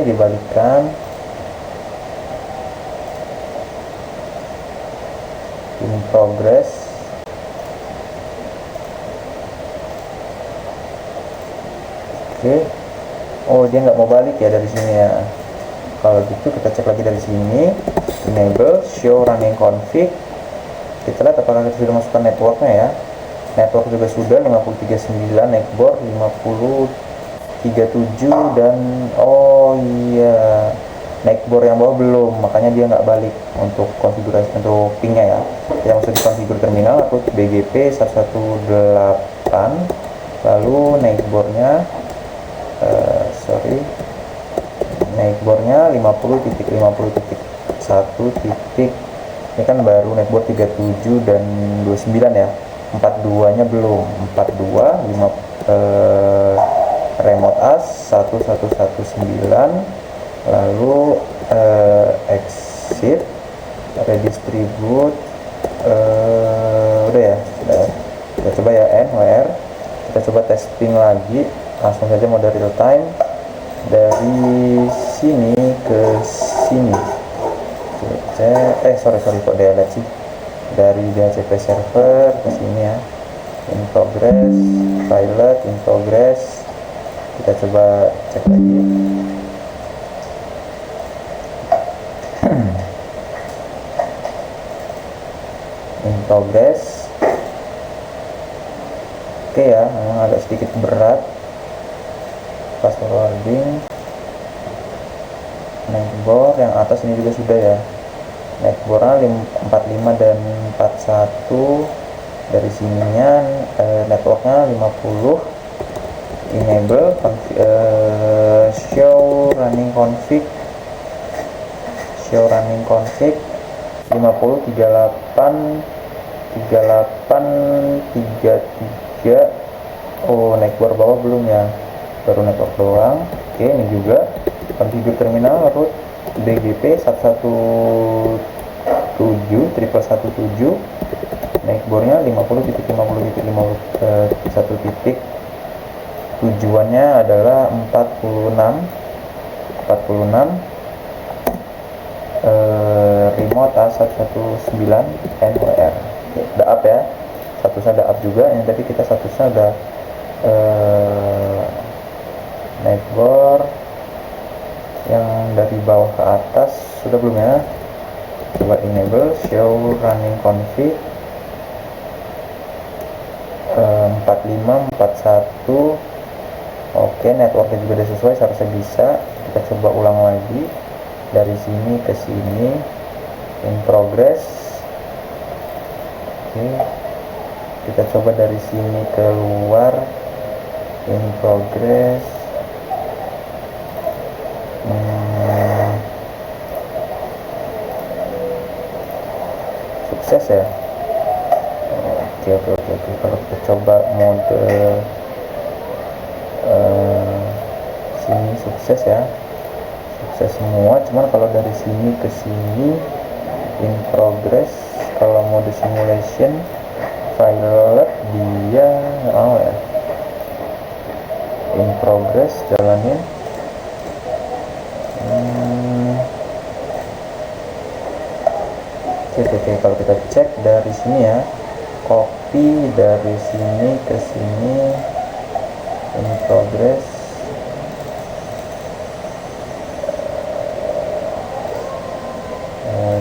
dibalikan. In progress. Oh dia nggak mau balik ya dari sini ya. Kalau gitu kita cek lagi dari sini, enable show running config. Kita lihat apakah kita sudah masukkan networknya ya. Network juga sudah 5039, netboard 5037, dan oh iya, netboard yang bawah belum, makanya dia nggak balik untuk konfigurasi untuk pingnya ya. Yang sudah dikonfigur terminal aku BGP 118, lalu netboardnya netboardnya 50.50.1. Ini kan baru netboard 37 dan 29 ya. 42 nya belum. 42 remote as 1119, lalu exit redistribute udah ya. Kita coba ya NWR. Kita coba testing lagi, langsung saja mode real time dari sini ke sini. Sorry kok delete sih, dari DHCP server ke sini ya. In progress, pilot in progress. Kita coba cek lagi. In progress. Oke ya, memang agak sedikit berat pas forwarding. Netboard yang atas ini juga sudah ya. Netboardnya 45 dan 41. Dari sininya networknya 50. Enable show running config 50 38 33. Oh network bawah belum ya, baru network doang. Oke, ini juga configure terminal root BGP 117 netboardnya 50.50.51. Tujuannya adalah 46 remote A119 NWR. Udah up ya, statusnya udah up juga. Yang tadi kita statusnya udah netboard yang dari bawah ke atas sudah belum ya. Coba enable show running config 45 41. Oke, networknya juga udah sesuai, seharusnya bisa. Kita coba ulang lagi dari sini ke sini, in progress. Oke, kita coba dari sini keluar, in progress. Sukses ya. Oke. Kalau kita coba mode sini, sukses ya, sukses semua. Cuman kalau dari sini ke sini in progress, kalau mode simulation pilot dia ya, in progress, jalanin. Oke, kalau kita cek dari sini ya, copy dari sini ke sini, in progress.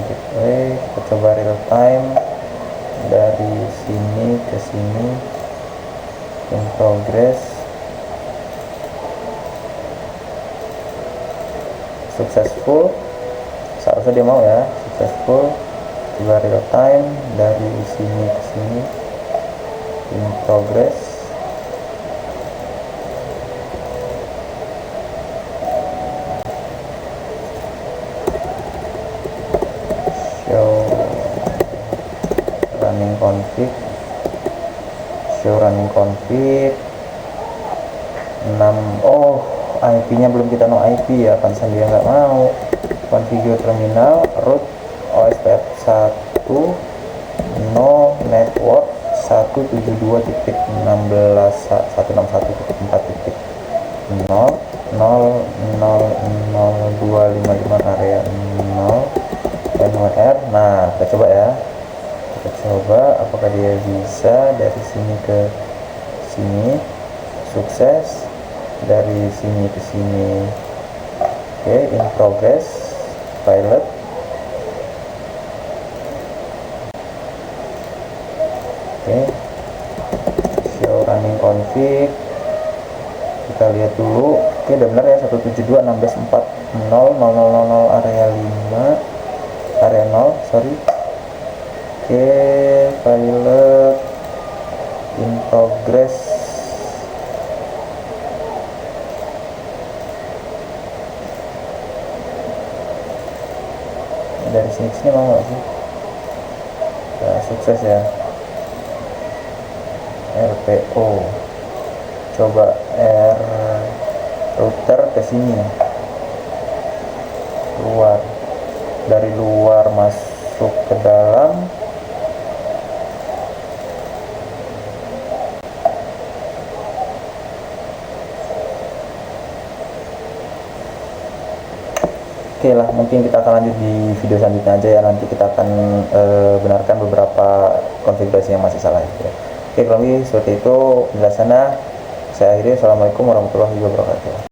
Gateway, kita coba real time dari sini ke sini, in progress. Successful, seharusnya dia mau ya, successful. Coba real time dari sini ke sini, in progress. Show running config, show running config 6. Oh, IP nya belum kita no IP ya, pantesan dia nggak mau. Configure terminal root OSPF 1 no network 172.168.0.0.0.02555 area 0 NWR. Nah, kita coba ya, kita coba apakah dia bisa dari sini ke sini. Sukses dari sini ke sini. Oke, in progress, pilot. Oke, show running config, kita lihat dulu. Oke, udah benar ya, 172.16.4.0.0.0 area 5 area 0, sorry. Oke, pilot in progress. Dari sini mau nggak sih? Nah, sukses ya. RPO, coba R router ke sini, luar, dari luar masuk ke dalam. Oke lah, mungkin kita akan lanjut di video selanjutnya aja ya. Nanti kita akan benarkan beberapa konfigurasi yang masih salah ya. Oke, kurang lebih seperti itu penjelasannya. Saya akhiri. Assalamualaikum warahmatullahi wabarakatuh.